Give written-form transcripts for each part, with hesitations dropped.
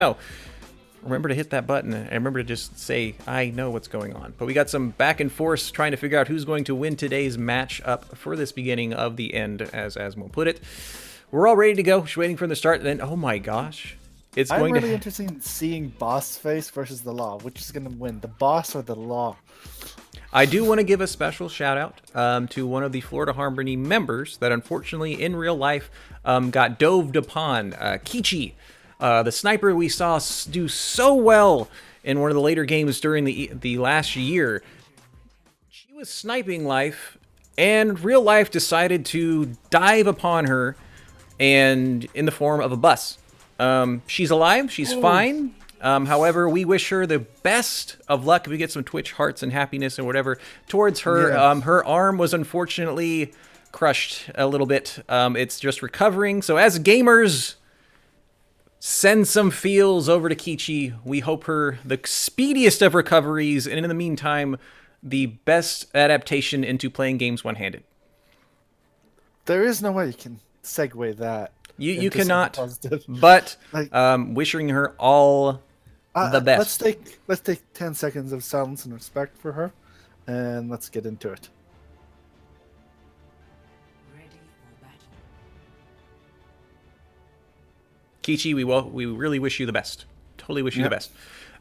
No, remember to hit that button and remember to just say, I know what's going on. But we got some back and forth trying to figure out who's going to win today's match up for this beginning of the end, as Asmo put it. We're all ready to go. Just waiting for the start. And then, oh my gosh. It's I'm going really to... interested in seeing Boss Face versus the Law. Which is going to win, the Boss or the Law? I do want to give a special shout out to one of the Florida Harmony members that unfortunately in real life got doved upon. Kichi, the sniper we saw do so well in one of the later games during the last year. She was sniping life, and real life decided to dive upon her, and in the form of a bus. She's alive. She's fine. However, we wish her the best of luck if we get some Twitch hearts and happiness and whatever towards her. Yes. Her arm was unfortunately crushed a little bit. It's just recovering. So as gamers, send some feels over to Kichi. We hope her the speediest of recoveries, and in the meantime, the best adaptation into playing games one-handed. There is no way you can segue that. You into cannot, something positive. but Like, wishing her all the best. Let's take 10 seconds of silence and respect for her, and let's get into it. Ready for battle. Kichi, we really wish you the best. Totally wish you the best.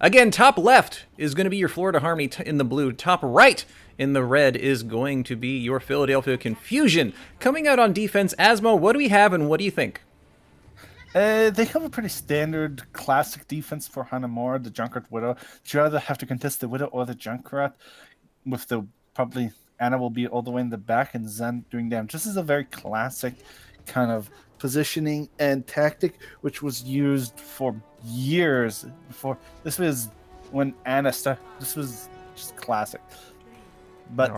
Again, top left is going to be your Florida Harmony in the blue. Top right in the red is going to be your Philadelphia Confusion. Coming out on defense, Asmo, what do we have and what do you think? They have a pretty standard classic defense for Hanamura, the Junkrat Widow. You either have to contest the Widow or the Junkrat, with the probably Anna will be all the way in the back and Zen doing damage. This is a very classic kind of positioning and tactic, which was used for years before. This was when Anna started. This was just classic. But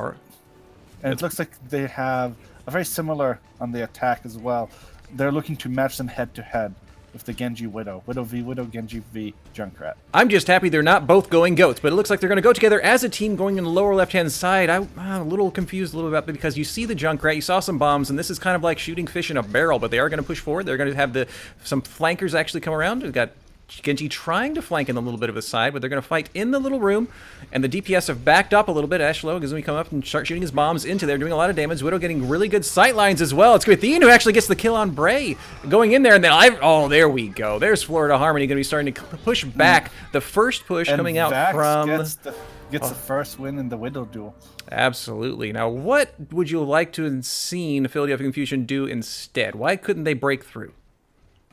and it looks like they have a very similar on the attack as well. They're looking to match them head to head with the Genji Widow. Widow v Widow, Genji v Junkrat. I'm just happy they're not both going goats, but it looks like they're going to go together as a team going in the lower left-hand side. I'm a little confused a little bit because you see the Junkrat, you saw some bombs, and this is kind of like shooting fish in a barrel, but they are going to push forward. They're going to have some flankers actually come around. We've got Genji trying to flank in a little bit of a side, but they're going to fight in the little room, and the DPS have backed up a little bit. Ashlow is going to come up and start shooting his bombs into there, doing a lot of damage. Widow getting really good sight lines as well. It's Thien who actually gets the kill on Bray, going in there, and then oh, there we go. There's Florida Harmony going to be starting to push back. The first push And coming out Vax from... gets the first win in the Widow duel. Absolutely. Now, what would you like to have seen Philadelphia Confusion do instead? Why couldn't they break through?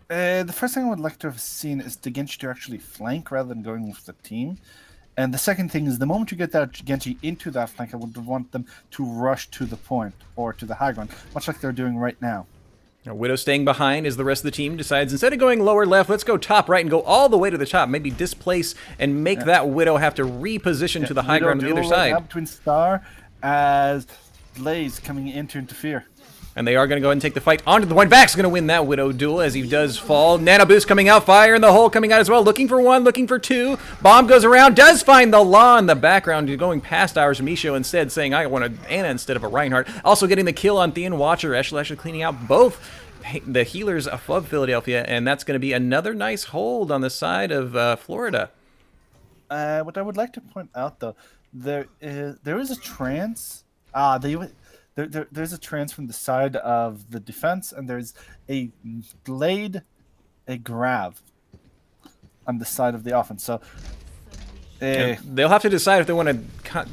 The first thing I would like to have seen is the Genji to actually flank rather than going with the team. And the second thing is the moment you get that Genji into that flank, I would want them to rush to the point or to the high ground, much like they're doing right now. Now, Widow staying behind as the rest of the team decides instead of going lower left, let's go top right and go all the way to the top. Maybe displace and make that Widow have to reposition to the high ground on the other side. Right between Star as Blaze coming in to interfere. And they are going to go ahead and take the fight onto the point. Vax going to win that Widow duel as he does fall. Nano Boost coming out. Fire in the hole coming out as well. Looking for one, looking for two. Bomb goes around. Does find the Law in the background. Going past ours. Misho instead saying, I want an Anna instead of a Reinhardt. Also getting the kill on Thien Watcher. Actually cleaning out both the healers of Philadelphia. And that's going to be another nice hold on the side of Florida. What I would like to point out, though, there is a trance. There's a trance from the side of the defense, and there's a blade, a grab on the side of the offense. So they'll have to decide if they want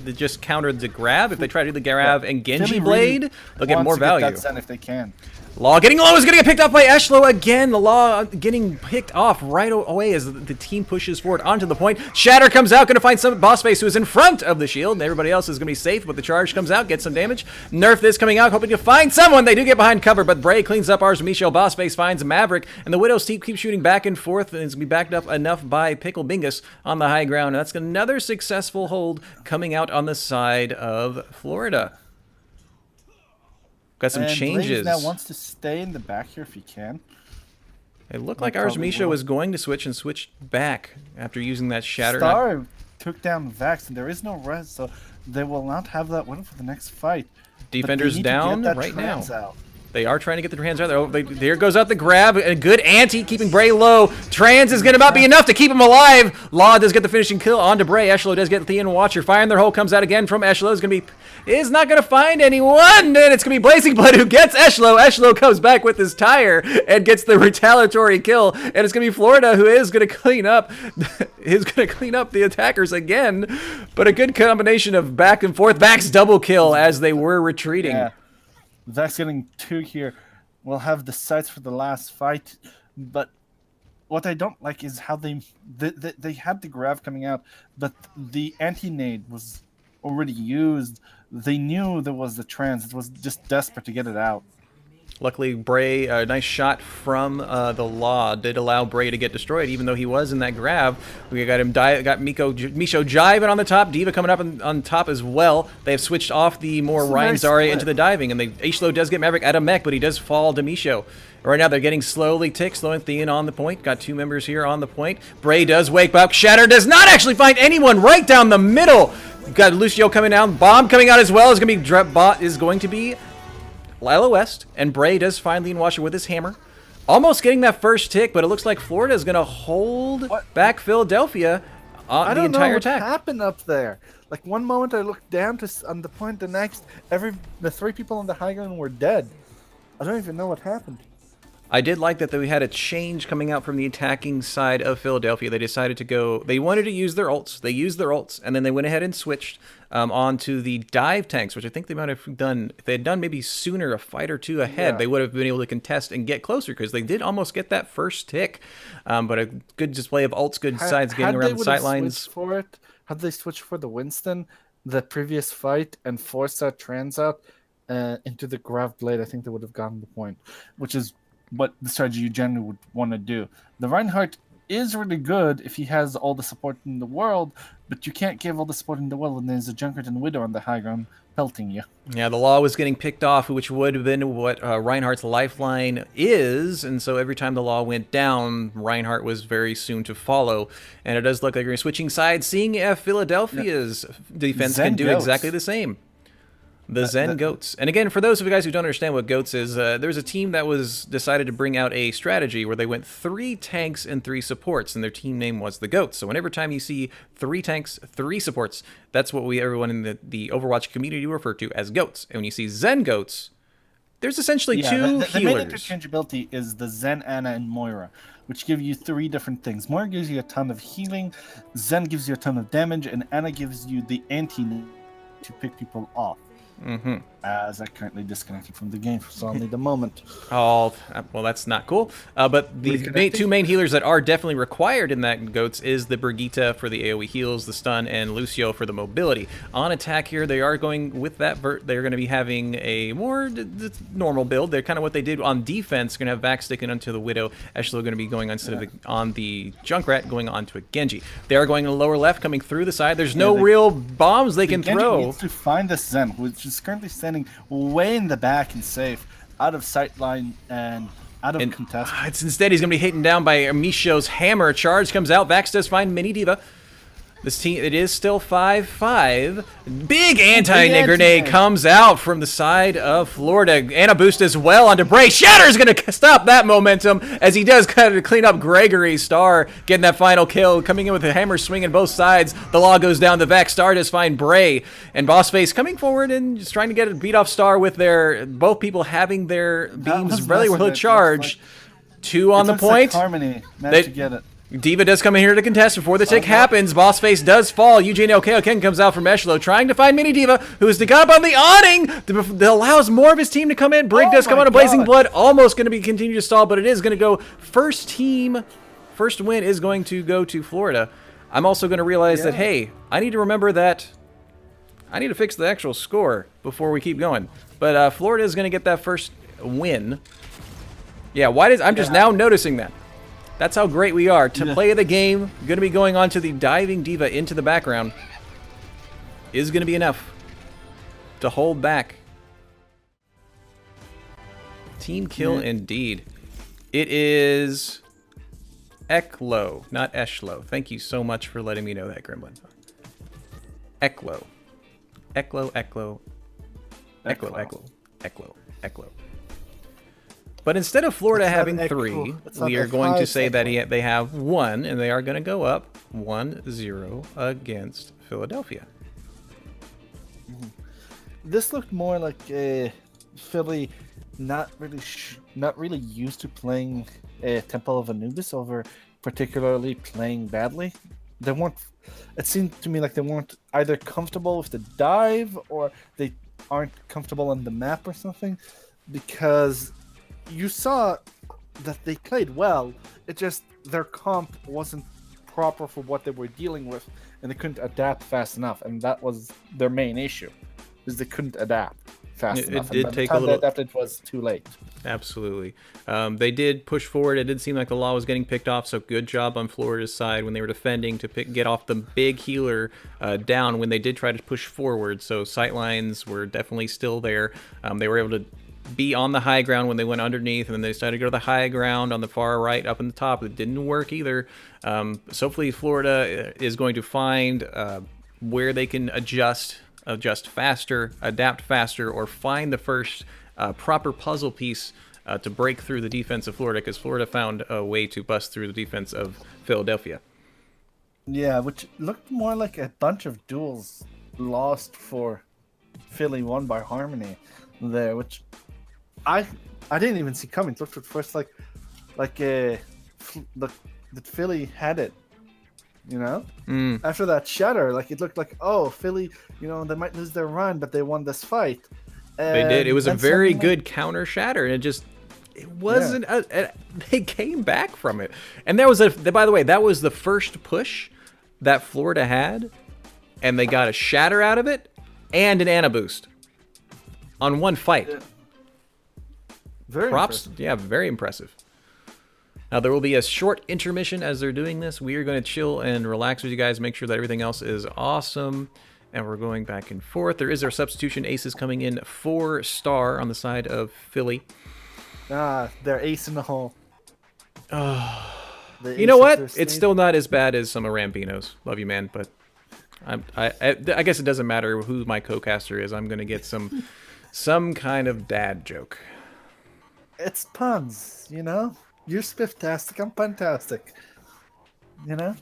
to just counter the grab. If they try to do the grab and Genji Blade, they'll get more value. Get that Zen if they can. Law getting low is going to get picked off by Eshlo again. The Law getting picked off right away as the team pushes forward onto the point. Shatter comes out, going to find some Boss Face who is in front of the shield, and everybody else is going to be safe, but the charge comes out, gets some damage. Nerf this coming out, hoping to find someone. They do get behind cover, but Bray cleans up ours. Michel Boss Face finds Maverick, and the Widow's team keeps shooting back and forth, and it's going to be backed up enough by Pickle Bingus on the high ground. And that's another successful hold coming out on the side of Florida. Got some changes. Blaze now wants to stay in the back here if he can. It looked like ours Misha was going to switch and switched back after using that Shatter. Star took down Vax, and there is no res, so they will not have that win for the next fight. Defenders down right now. Out. They are trying to get the trans out there. Oh, there goes out the grab. A good ante, keeping Bray low. Trans is going to not be enough to keep him alive. Law does get the finishing kill onto Bray. Eshlo does get Thean Watcher. Fire in their hole comes out again from Eshlo. Is not going to find anyone. And it's going to be Blazing Blood who gets Eshlo. Eshlo comes back with his tire and gets the retaliatory kill. And it's going to be Florida who is going to clean up. The attackers again. But a good combination of back and forth. Vax double kill as they were retreating. Yeah. Zach's getting 2 here. We'll have the sights for the last fight, but what I don't like is how they had the grab coming out, but the anti-nade was already used. They knew there was the trans. It was just desperate to get it out. Luckily, Bray, a nice shot from the Law did allow Bray to get destroyed, even though he was in that grab. We got him Misho jiving on the top, Diva coming up on top as well. They have switched off the more Ryan Zarya into the diving, and Ishlo does get Maverick out of mech, but he does fall to Misho. Right now, they're getting slowly slowing Thean on the point. Got 2 members here on the point. Bray does wake up. Shatter does not actually find anyone right down the middle. Got Lucio coming down. Bomb coming out as well. Is going to be Lila West, and Bray does find Lean Washer with his hammer. Almost getting that first tick, but it looks like Florida is going to hold back Philadelphia on the entire attack. I don't know what happened up there. Like, one moment I looked down on the point, the next, the 3 people on the high ground were dead. I don't even know what happened. I did like that we had a change coming out from the attacking side of Philadelphia. They decided to go... They wanted to use their ults. They used their ults, and then they went ahead and switched onto the dive tanks, which I think they might have done... If they had done maybe sooner, a fight or 2 ahead, they would have been able to contest and get closer, because they did almost get that first tick. But a good display of ults, good sides getting around the sightlines. Had they switched for the Winston, the previous fight, and forced that trans out into the Grav Blade, I think they would have gotten the point. Which is what the strategy you generally would want to do. The Reinhardt is really good if he has all the support in the world, but you can't give all the support in the world when there's a Junkrat and Widow on the high ground pelting you. Yeah, the Law was getting picked off, which would have been what Reinhardt's lifeline is, and so every time the Law went down, Reinhardt was very soon to follow. And it does look like you're switching sides, seeing if Philadelphia's defense can do exactly the same. The Zen Goats. And again, for those of you guys who don't understand what Goats is, there's a team that was decided to bring out a strategy where they went 3 tanks and 3 supports, and their team name was the Goats. So whenever time you see 3 tanks, 3 supports, that's what everyone in the Overwatch community refer to as Goats. And when you see Zen Goats, there's essentially 2 healers. The main interchangeability is the Zen, Ana, and Moira, which give you 3 different things. Moira gives you a ton of healing, Zen gives you a ton of damage, and Ana gives you the anti to pick people off. As I currently disconnected from the game for only the moment. Oh, well, that's not cool. But the 2 main healers that are definitely required in that Goats is the Brigitte for the AoE heals, the stun, and Lucio for the mobility. On attack here, they are going with that. They're going to be having a more normal build. They're kind of what they did on defense. Going to have Vax sticking onto the Widow. Eshlo going to be going on the Junkrat, going on to a Genji. They are going in the lower left, coming through the side. There's no real bombs they can Genji throw. Needs to find the Zen, which is currently standing way in the back and safe, out of sight line and out of contest. Instead, he's going to be hit down by Misho's hammer. Charge comes out. Vax does find Mini Diva. This team, it is still 5-5. Big anti-nade grenade comes out from the side of Florida. And a boost as well onto Bray. Shatter's going to stop that momentum as he does kind of clean up Gregory. Star getting that final kill, coming in with a hammer swinging both sides. The Law goes down. The Vex. Star does find Bray. And Bossface coming forward and just trying to get a beat off Star with both people having their beams really well charged. 2 on the point. Harmony managed to get it. Diva does come in here to contest before the tick happens. Bossface does fall. Eugene Ken comes out from Eshlo, trying to find Mini Diva, who is got up on the awning. That allows more of his team to come in. Brig does come out of Blazing Blood. Almost going to be continue to stall, but it is going to go first win is going to go to Florida. I'm also going to realize that, hey, I need to remember that I need to fix the actual score before we keep going. But Florida is going to get that first win. Yeah, I'm just now noticing that. That's how great we are. To play the game, going to be going on to the diving Diva into the background is going to be enough to hold back. Team kill indeed. It is Eklo, not Eshlo. Thank you so much for letting me know that, Gremlin. Eklo. Eklo. But instead of Florida It's not having equal. 3, It's not we are a going to high say that segment. they have 1, and they are going to go up 1-0 against Philadelphia. This looked more like Philly not really used to playing Temple of Anubis over particularly playing badly. They weren't. It seemed to me like they weren't either comfortable with the dive or they aren't comfortable on the map or something, because you saw that they played well. It just their comp wasn't proper for what they were dealing with, and they couldn't adapt fast enough, and that was their main issue, is they couldn't adapt fast It enough. did And by take the a time little- they adapted, it was too late. Absolutely. They did push forward. It did seem like the law was getting picked off, so good job on Florida's side when they were defending to get off the big healer down when they did try to push forward. So sightlines were definitely still there. They were able to be on the high ground when they went underneath, and then they started to go to the high ground on the far right up in the top. It didn't work either. So hopefully Florida is going to find where they can adjust faster, adapt faster, or find the first proper puzzle piece to break through the defense of Florida, because Florida found a way to bust through the defense of Philadelphia. Yeah, which looked more like a bunch of duels lost for Philly, won by Harmony there, which I didn't even see coming. It looked at first like that Philly had it, you know? After that shatter, like it looked like, oh, Philly, you know, they might lose their run, but they won this fight. They did. It was a And very suddenly- good counter shatter, and it wasn't. They came back from it, and that was by the way, that was the first push that Florida had, and they got a shatter out of it and an Ana boost on one fight. Very Props. impressive. Yeah, very impressive. Now, there will be a short intermission as they're doing this. We are going to chill and relax with you guys, make sure that everything else is awesome. And we're going back and forth. There is our substitution aces coming in 4-star on the side of Philly. They're ace in the hole. You know what? It's still not as bad as some of Rampino's. Love you, man. But I guess it doesn't matter who my co-caster is. I'm going to get some kind of dad joke. It's puns, you know? You're spifftastic, I'm puntastic. You know?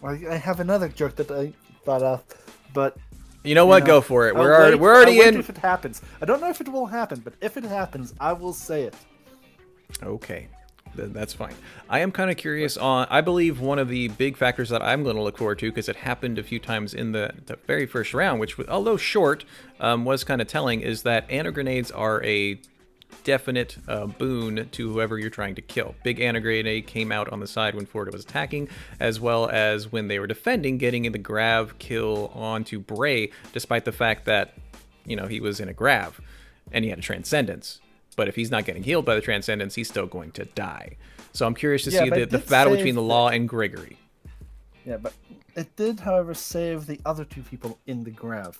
Well, I have another joke that I thought of, but You know what? know, Go for it. I'll We're wait- already I'll wait in. if it happens. I don't know if it will happen, but if it happens, I will say it. Okay, that's fine. I am kind of curious on, I believe one of the big factors that I'm going to look forward to, because it happened a few times in the very first round, which, although short, was kind of telling, is that Ana grenades are a definite boon to whoever you're trying to kill. Big Ana grenade came out on the side when Florida was attacking, as well as when they were defending, getting in the grav kill onto Bray, despite the fact that, you know, he was in a grav, and he had a Transcendence. But if he's not getting healed by the Transcendence, he's still going to die. So I'm curious to Yeah, see but the it did battle save between the Law and Gregory. Yeah, but it did, however, save the other two people in the grav.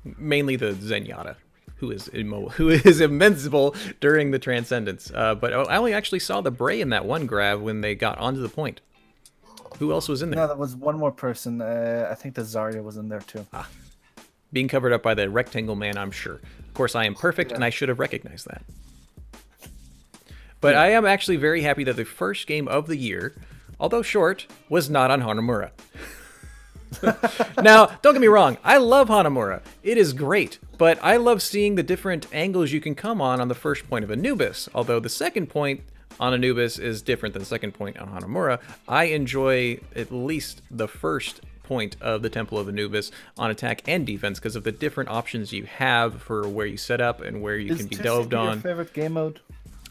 Mainly the Zenyatta, who is invincible during the Transcendence. But I only actually saw the Bray in that one grav when they got onto the point. Who else was in there? No, that was one more person. I think the Zarya was in there too. Being covered up by the Rectangle Man, I'm sure. Of course, I am perfect, and I should have recognized that. But I am actually very happy that the first game of the year, although short, was not on Hanamura. Now, don't get me wrong, I love Hanamura. It is great, but I love seeing the different angles you can come on the first point of Anubis. Although the second point on Anubis is different than the second point on Hanamura, I enjoy at least the first point of the Temple of Anubis on attack and defense because of the different options you have for where you set up and where you can be delved your on. favorite game mode?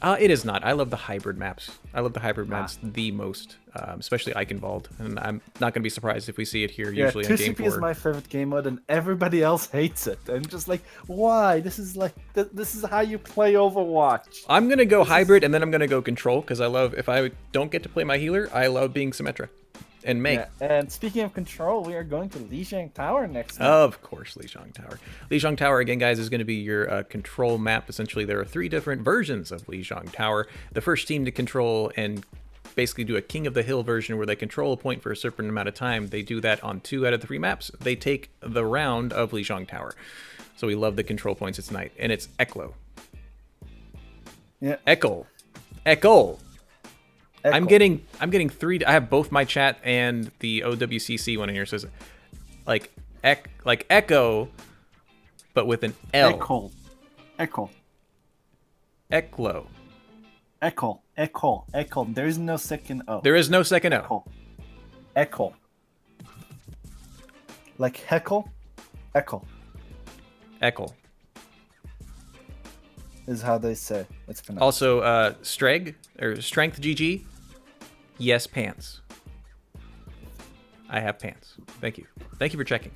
It is not. I love the hybrid maps. I love the hybrid maps the most, especially Eichenwald. And I'm not going to be surprised if we see it here usually in Game 2CP is 4. my favorite game mode, and everybody else hates it. I'm just like, why? This is like, this is how you play Overwatch. I'm going to go hybrid and then I'm going to go control because I love, if I don't get to play my healer, I love being Symmetra. And Mei. Yeah, and speaking of control, we are going to Lijiang Tower next week. Of course, Lijiang Tower. Lijiang Tower, again, guys, is going to be your control map. Essentially, there are 3 different versions of Lijiang Tower. The first team to control and basically do a King of the Hill version where they control a point for a certain amount of time. They do that on 2 out of the 3 maps. They take the round of Lijiang Tower. So we love the control points. It's night. And it's Eklo. Yeah. Echo. I'm getting 3. I have both my chat and the OWCC one in here. Says like echo, but with an L. Echo. Eklo. There is no second O. There is no second O. Echo. Like heckle, echo Echo. is how they say it's pronounced. Also, Strength GG. Yes, pants. I have pants. Thank you. Thank you for checking.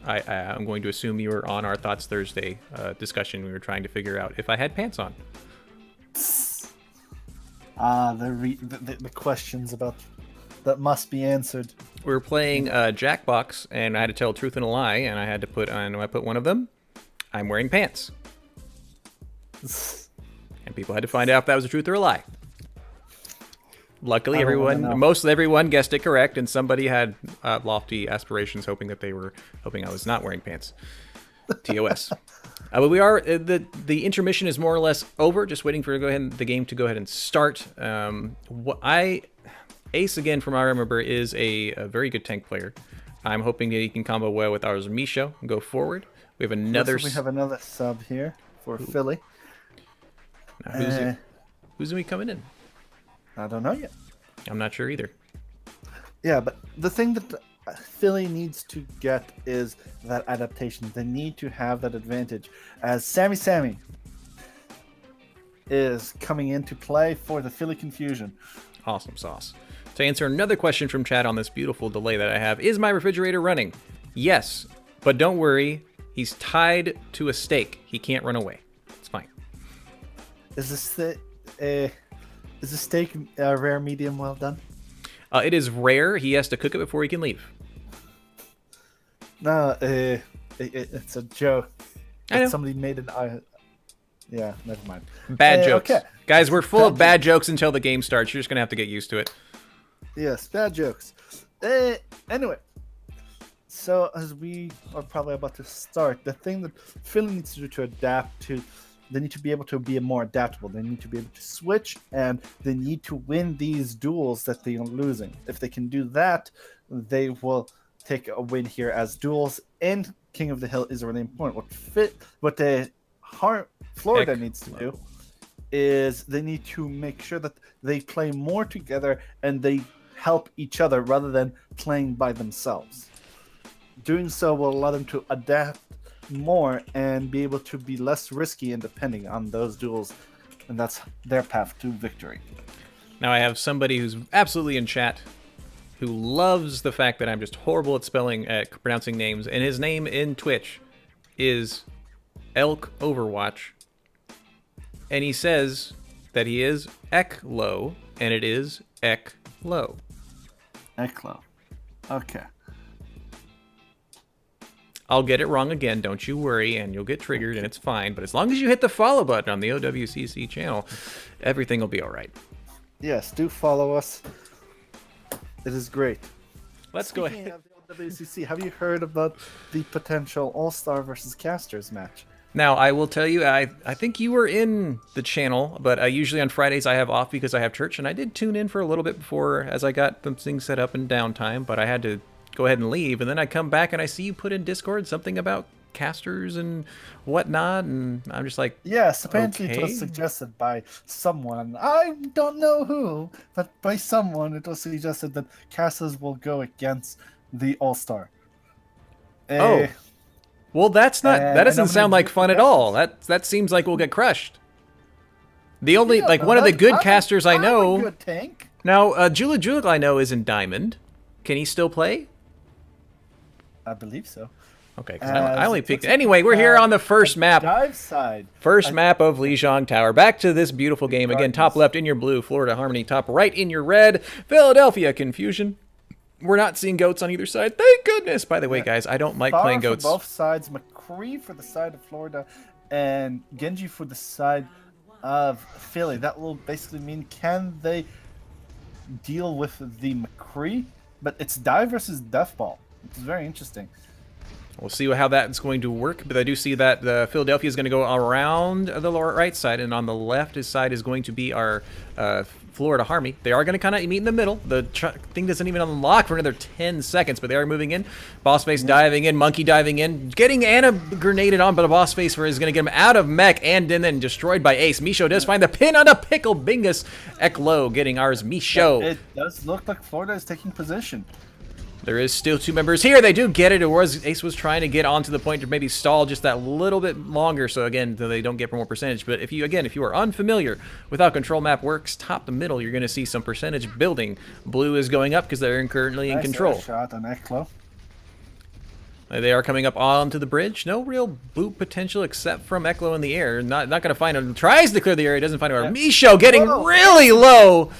I'm going to assume you were on our Thoughts Thursday discussion. We were trying to figure out if I had pants on. The questions about that must be answered. We were playing Jackbox, and I had to tell truth and a lie, and I had to put on. I put one of them. I'm wearing pants, and people had to find out if that was the truth or a lie. Luckily, most everyone guessed it correct, and somebody had lofty aspirations, hoping I was not wearing pants. TOS. But we are the intermission is more or less over. Just waiting for the game to go ahead and start. Ace again, from what I remember, is a very good tank player. I'm hoping that he can combo well with ours Misho and go forward. We have another. We have another sub here for Philly. Now, who's gonna be coming in? I don't know yet. I'm not sure either. Yeah, but the thing that Philly needs to get is that adaptation. They need to have that advantage. As Sammy is coming into play for the Philly Confusion. Awesome sauce. To answer another question from chat on this beautiful delay that I have, is my refrigerator running? Yes, but don't worry. He's tied to a stake. He can't run away. It's fine. Is the steak rare, medium, well done? It is rare. He has to cook it before he can leave. No, it's a joke. I know. Somebody made an. Yeah, never mind. Bad jokes. Okay. Guys, we're full of bad jokes until the game starts. You're just going to have to get used to it. Yes, bad jokes. Anyway, so as we are probably about to start, the thing that Philly needs to do to adapt to, they need to be able to be more adaptable. They need to be able to switch, and they need to win these duels that they are losing. If they can do that, they will take a win here, as duels in King of the Hill is really important. What Florida needs to do is they need to make sure that they play more together and they help each other rather than playing by themselves. Doing so will allow them to adapt more and be able to be less risky and depending on those duels, and that's their path to victory. Now I have somebody who's absolutely in chat who loves the fact that I'm just horrible at pronouncing names, and his name in Twitch is Elk Overwatch, and he says that he is Eklo, and it is Eklo. Eklo. Okay. I'll get it wrong again, don't you worry, and you'll get triggered, and it's fine. But as long as you hit the follow button on the OWCC channel, everything will be all right. Yes, do follow us. It is great. Let's go ahead. Of the OWCC, have you heard about the potential All-Star versus Casters match? Now, I will tell you, I think you were in the channel, but usually on Fridays I have off because I have church, and I did tune in for a little bit before as I got some things set up in downtime, but I had to go ahead and leave, and then I come back and I see you put in Discord something about casters and whatnot, and I'm just like, yes, apparently it was suggested by someone. I don't know who, but by someone it was suggested that casters will go against the All-Star. Well, that's not. That doesn't sound like fun at all. That seems like we'll get crushed. The only one of the good casters I know. I'm a good tank. Now, Jula I know is in Diamond. Can he still play? I believe so. Okay, because I only picked. Anyway, we're here on the first map. Dive side. First map of Lijiang Tower. Back to this beautiful game again. Top left in your blue, Florida Harmony. Top right in your red, Philadelphia Confusion. We're not seeing goats on either side. Thank goodness. By the way, guys, I don't like playing goats. Both sides. McCree for the side of Florida, and Genji for the side of Philly. That will basically mean, can they deal with the McCree? But it's die versus death ball. It's very interesting. We'll see how that's going to work, but I do see that Philadelphia is going to go around the lower right side, and on the left side is going to be our Florida Harmony. They are going to kind of meet in the middle. The thing doesn't even unlock for another 10 seconds, but they are moving in. Boss Face diving in, Monkey diving in, getting Anna grenaded on, but the Boss Face is going to get him out of mech and then destroyed by Ace. Misho does find the pin on a Pickle Bingus. Eklo getting ours Misho. It does look like Florida is taking position. There is still 2 members here. They do get it. Ace was trying to get onto the point to maybe stall just that little bit longer, so again, they don't get for more percentage. But if you are unfamiliar with how control map works, top to middle, you're going to see some percentage building. Blue is going up because they're currently in control. Shot on Eklo. They are coming up onto the bridge. No real boot potential except from Eklo in the air. Not going to find him. Tries to clear the area. Doesn't find him. Misho getting really low.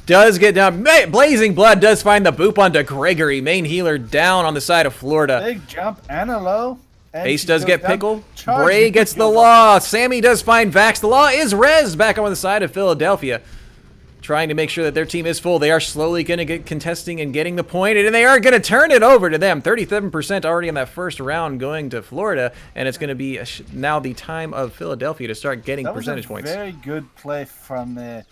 Does get down. Blazing Blood does find the boop onto Gregory. Main healer down on the side of Florida. Big jump. Anna low. Ace does get Pickle. Bray gets the Law. Sammy does find Vax. The Law is rezzed back on the side of Philadelphia. Trying to make sure that their team is full. They are slowly going to get contesting and getting the point, and they are going to turn it over to them. 37% already in that first round going to Florida, and it's going to be now the time of Philadelphia to start getting percentage points. Very good play from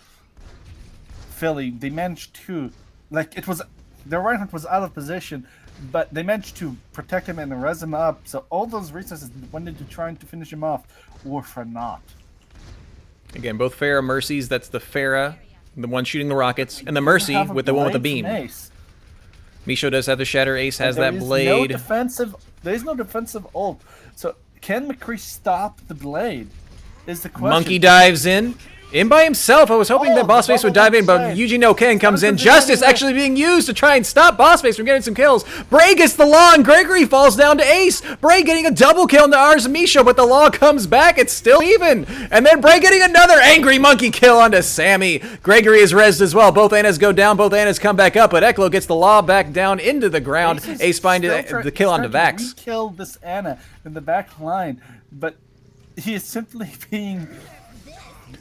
Philly. They managed to, their right hand was out of position, but they managed to protect him and res him up. So all those resources went into trying to finish him off were for naught. Again, both Farah Mercies. That's the Farah, the one shooting the rockets, and the Mercy with the one with the beam. Misho does have the Shatter. Ace has that blade. There is no defensive ult. So can McCree stop the blade? Is the question. Monkey dives in by himself. I was hoping that Boss Face would dive in, but Yuji no Ken comes in. Justice actually being used to try and stop Boss Face from getting some kills. Bray gets the Law, and Gregory falls down to Ace. Bray getting a double kill into ours Misho, but the Law comes back. It's still even. And then Bray getting another angry monkey kill onto Sammy. Gregory is rezzed as well. Both Annas go down. Both Annas come back up, but Eklo gets the Law back down into the ground. Ace finds the kill onto Vax. He killed this Anna in the back line, but he is simply being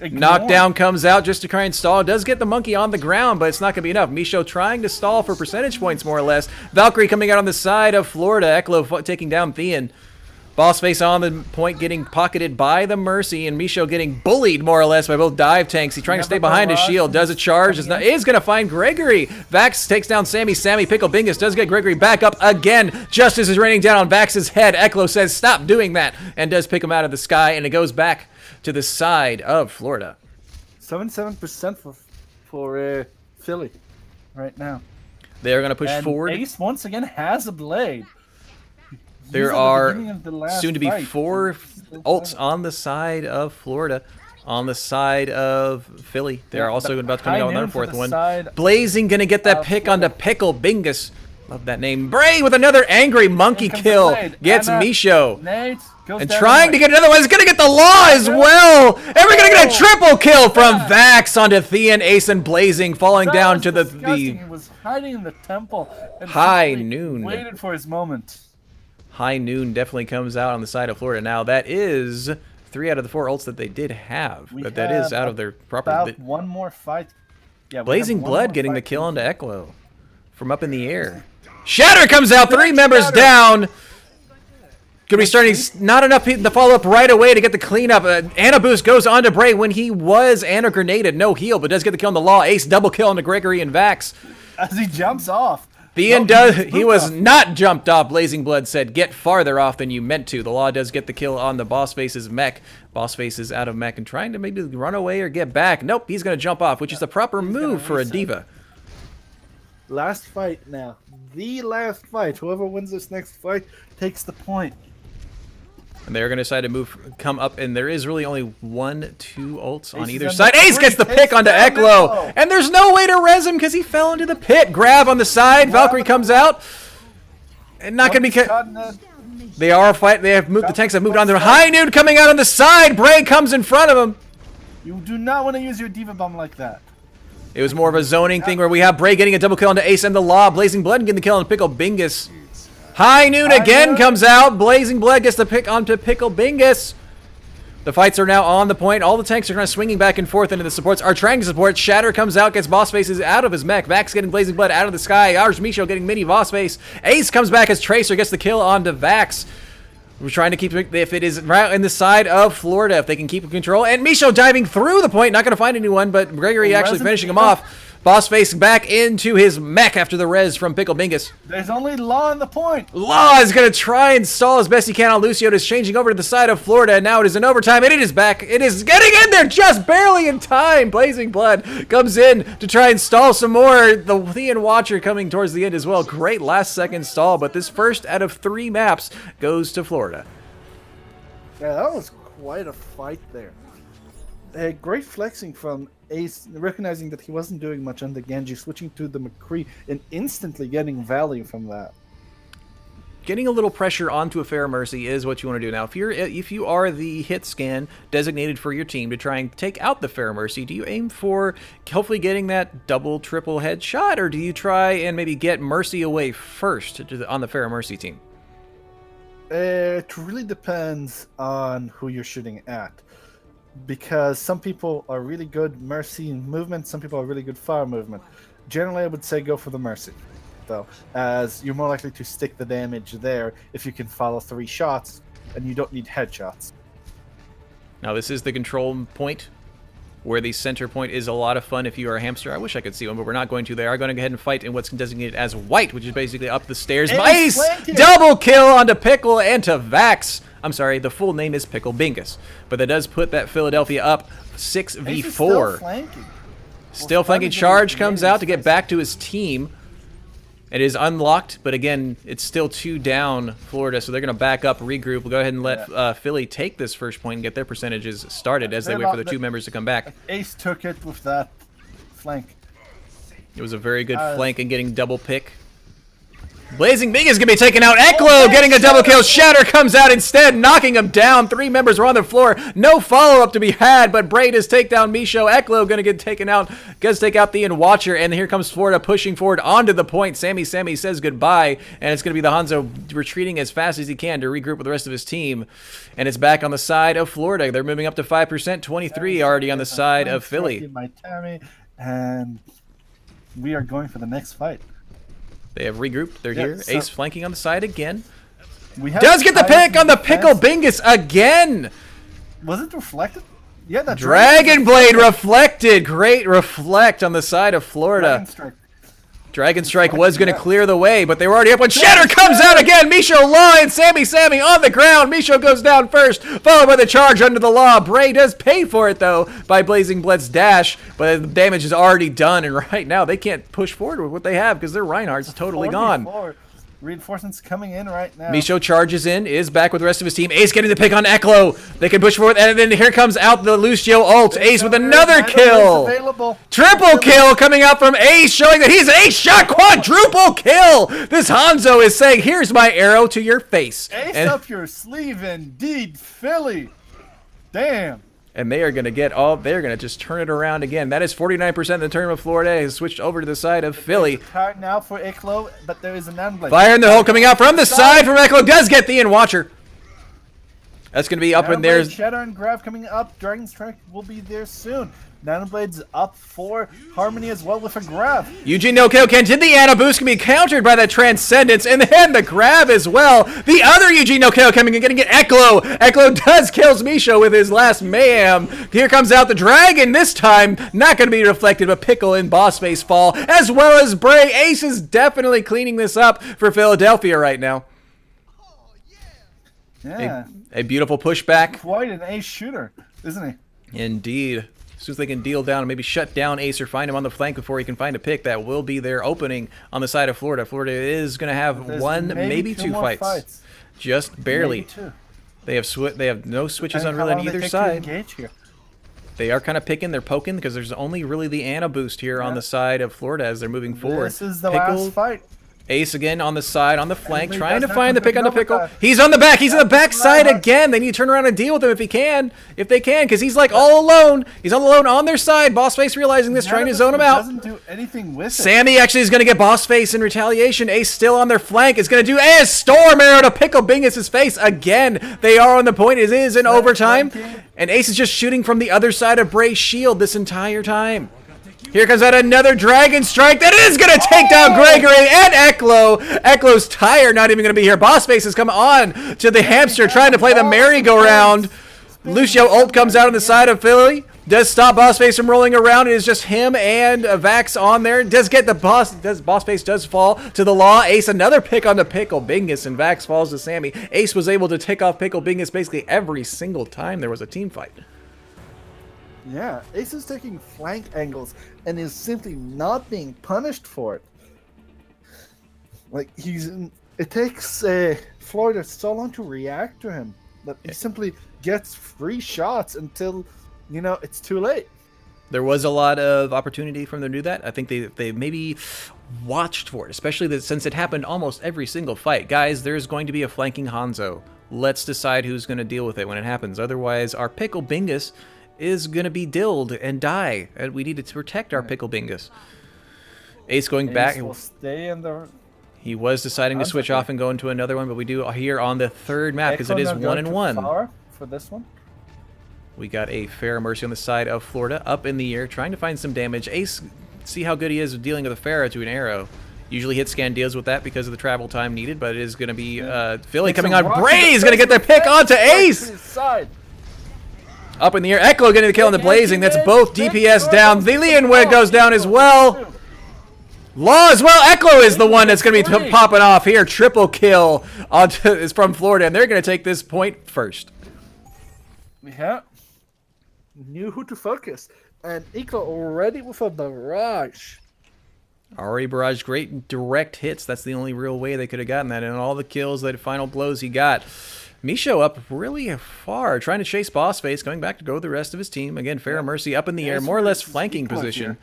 ignored. Knockdown comes out just to try and stall. Does get the monkey on the ground, but it's not going to be enough. Misho trying to stall for percentage points, more or less. Valkyrie coming out on the side of Florida. Eklo taking down Thean. Boss Face on the point, getting pocketed by the Mercy, and Misho getting bullied, more or less, by both dive tanks. He's trying to stay behind his shield. Does a charge. Is going to find Gregory. Vax takes down Sammy. Sammy Pickle Bingus does get Gregory back up again. Justice is raining down on Vax's head. Eklo says, stop doing that, and does pick him out of the sky, and it goes back to the side of Florida. 77% for Philly right now. They are going to push forward. Ace once again has a blade. There are soon to be 4 ults on the side of Florida. On the side of Philly, they're also about to come out on their 4th one. Blazing gonna get that pick onto Pickle Bingus. Love that name. Bray with another angry monkey kill. Gets Misho. And trying to get another one. He's going to get the Law as well. And we're going to get a triple kill from Vax onto Thean, Ace, and Blazing, falling down to the He was hiding in the temple. And High Noon. Waited for his moment. High Noon definitely comes out on the side of Florida. Now, that is 3 out of the 4 ults that they did have. But that is out of their proper... About one more fight. Yeah, Blazing Blood getting the kill onto Eklo from up in the air. Shatter comes out. 3 members down. Could be starting not enough to follow up right away to get the cleanup. Anna boost goes on to Bray when he was Anna grenaded. No heal, but does get the kill on the Law. Ace double kill onto Gregory and Vax. As he jumps off. He was not jumped off. Blazing Blood said, get farther off than you meant to. The Law does get the kill on the Boss Face's mech. Boss Face is out of mech and trying to maybe run away or get back. Nope, he's going to jump off, which is the proper move for a diva. Last fight now. The last fight. Whoever wins this next fight takes the point. And they're going to decide to come up, and there is really only 1, 2 ults on either side. Ace gets the pick onto Eklo, and there's no way to res him because he fell into the pit. Grab on the side. Valkyrie comes out, and not going to be. They are fighting. They have moved. The tanks have moved on. There. High Noon coming out on the side. Bray comes in front of him. You do not want to use your diva bomb like that. It was more of a zoning thing where we have Bray getting a double kill onto Ace and the Law. Blazing Blood getting the kill on Pickle Bingus. High Noon again comes out. Blazing Blood gets the pick onto Pickle Bingus. The fights are now on the point. All the tanks are kind of swinging back and forth into the supports. Are trying to support. Shatter comes out, gets Boss Faces out of his mech. Vax getting Blazing Blood out of the sky. Ours Misho getting mini Boss Face. Ace comes back as Tracer gets the kill onto Vax. We're trying to keep, if it is right in the side of Florida, if they can keep control. And Misho diving through the point, not going to find anyone, but Gregory actually finishing him off. Boss Face back into his mech after the res from Pickle Bingus. There's only Law on the point. Law is going to try and stall as best he can on Lucio. It is changing over to the side of Florida, and now it is in overtime, and it is back. It is getting in there just barely in time. Blazing Blood comes in to try and stall some more. The Thean Watcher coming towards the end as well. Great last-second stall, but this first out of 3 maps goes to Florida. Yeah, that was quite a fight there. Great flexing from Ace, recognizing that he wasn't doing much on the Genji, switching to the McCree, and instantly getting value from that. Getting a little pressure onto a Fair Mercy is what you want to do. Now, if you are the hit scan designated for your team to try and take out the Fair Mercy, do you aim for hopefully getting that double, triple headshot, or do you try and maybe get Mercy away first on the Fair Mercy team? It really depends on who you're shooting at. Because some people are really good Mercy movement, some people are really good fire movement. Generally, I would say go for the Mercy, though, as you're more likely to stick the damage there if you can follow 3 shots, and you don't need headshots. Now, this is the control point, where the center point is a lot of fun if you are a hamster. I wish I could see one, but we're not going to. They are going to go ahead and fight in what's designated as white, which is basically up the stairs. Ace! Double kill onto Pickle and to Vax. I'm sorry, the full name is Pickle Bingus, but that does put that Philadelphia up 6v4. Still flanking. Still flanking. Charge comes out to get back to his team. It is unlocked, but again, it's still 2 down Florida, so they're going to back up, regroup. We'll go ahead and let Philly take this first point and get their percentages started as they wait for the 2 members to come back. Ace took it with that flank. It was a very good flank and getting double pick. Blazing Big is going to be taken out. Eklo getting a double kill. Shatter comes out instead, knocking him down. 3 members were on the floor. No follow-up to be had, but Bray does take down Misho. Eklo going to get taken out. Does take out Thean Watcher, and here comes Florida pushing forward onto the point. Sammy says goodbye, and it's going to be the Hanzo retreating as fast as he can to regroup with the rest of his team. And it's back on the side of Florida. They're moving up to 5%, 23 already on the side of Philly. And we are going for the next fight. They have regrouped. They're here. So Ace flanking on the side again. Does get the pick on the Pickle Bingus again. Was it reflected? Yeah, that Dragon Blade reflected. Great reflect on the side of Florida. Dragon Strike was going to clear the way, but they were already up when Shatter comes out again. Misho, Law, and Sammy on the ground. Misho goes down first, followed by the charge under the Law. Bray does pay for it, though, by Blazing Blood's dash, but the damage is already done, and right now they can't push forward with what they have because their Reinhardt's totally gone. Reinforcements coming in right now. Misho charges in, is back with the rest of his team. Ace getting the pick on Eklo. They can push forward, and then here comes out the Lucio ult. Ace with another kill. Triple kill coming out from Ace, showing that he's Ace shot quadruple kill. This Hanzo is saying, here's my arrow to your face. Ace up your sleeve indeed, Philly. Damn. And they are going to they're going to just turn it around again. That is 49% of the tournament. Florida has switched over to the side of Philly. Hard now for Eklo, but there is an unblade. Fire in the hole coming out from the side from Eklo. Does get the Watcher. That's going to be up in there. Shatter and Grav coming up. Dragon Strike will be there soon. Nanoblade's up for Harmony as well with a grab. Eugene no kill can did the Ana boost can be countered by the Transcendence, and then the grab as well. The other Eugene no kill coming and getting it. Eklo. Eklo does kills Misho with his last mayhem. Here comes out the Dragon. This time not going to be reflected, but Pickle and Boss Face fall as well as Bray. Ace is definitely cleaning this up for Philadelphia right now. Yeah, a beautiful pushback. Quite an Ace shooter, isn't he? Indeed. As soon as they can deal down and maybe shut down Ace or find him on the flank before he can find a pick, that will be their opening on the side of Florida. Florida is going to have one, maybe two fights. Just barely. They have no switches on really on either side. They are kind of picking, they're poking, because there's only really the Ana boost here on the side of Florida as they're moving forward. This is the last fight. Ace again on the side, on the flank, he trying to does find the have pick to on the pick pickle. up He's on the back. He's on the back side right. again. They need to turn around and deal with him if he can. If they can, because he's like all alone. He's all alone on their side. Bossface realizing this, trying to zone him out. Doesn't do anything with it. Sammy actually is going to get Bossface in retaliation. Ace still on their flank. Is going to do a storm arrow to Pickle Bingus' face again. They are on the point. It is in overtime. And Ace is just shooting from the other side of Bray's shield this entire time. Here comes out another Dragon Strike that is going to take down Gregory and Eklo. Eklo's tired, not even going to be here. Bossface has come on to the hamster, trying to play the merry-go-round. Lucio ult comes out on the side of Philly. Does stop Bossface from rolling around. It is just him and Vax on there. Does get the Bossface does fall to the law. Ace another pick on the Pickle Bingus, and Vax falls to Sammy. Ace was able to take off Pickle Bingus basically every single time there was a team fight. Yeah, Ace is taking flank angles and is simply not being punished for it. Like, it takes Florida so long to react to him that he simply gets free shots until, it's too late. There was a lot of opportunity for them to do that. I think they maybe watched for it, especially since it happened almost every single fight. Guys, there's going to be a flanking Hanzo. Let's decide who's going to deal with it when it happens. Otherwise, our Pickle Bingus is going to be dilled and die, and we need to protect our Pickle Bingus. Ace going back. Will stay in the... He was deciding to switch off and go into another one, but we do here on the third map because it is 1-1. For this one. We got a Pharah Mercy on the side of Florida, up in the air, trying to find some damage. Ace, see how good he is with dealing with a Pharah to an arrow. Usually hit scan deals with that because of the travel time needed, but it is going to be Philly coming on. Bray is going to get their pick onto Ace! Up in the air. Eklo getting the kill on the Blazing. That's both DPS down. The Leonweg goes down as well. Law as well. Eklo is the one that's going to be popping off here. Triple kill is from Florida, and they're going to take this point first. Yeah. Knew who to focus. And Eklo already with a barrage. Already barrage, great direct hits. That's the only real way they could have gotten that. And all the kills, the final blows he got. Misho up really far, trying to chase Bossface, going back to go with the rest of his team. Again, Pharah Mercy up in the air, more or less flanking position.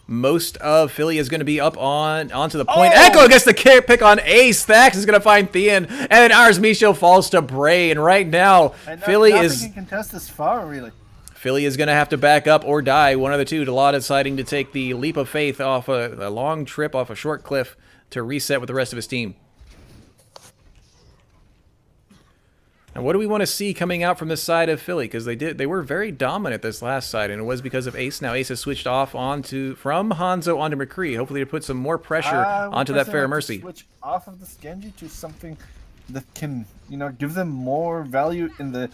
Most of Philly is going to be up onto the point. Eklo gets the pick on Ace. Thax is going to find Thean, and then ours Misho falls to Bray. And right now, Philly is... can contest this far, really. Philly is going to have to back up or die, one of the two. Delata deciding to take the leap of faith off a long trip off a short cliff to reset with the rest of his team. And what do we want to see coming out from this side of Philly? Because they were very dominant this last side, and it was because of Ace. Now Ace has switched off from Hanzo onto McCree, hopefully to put some more pressure onto that Pharah Mercy. Switch off of the Genji to something that can, give them more value in the...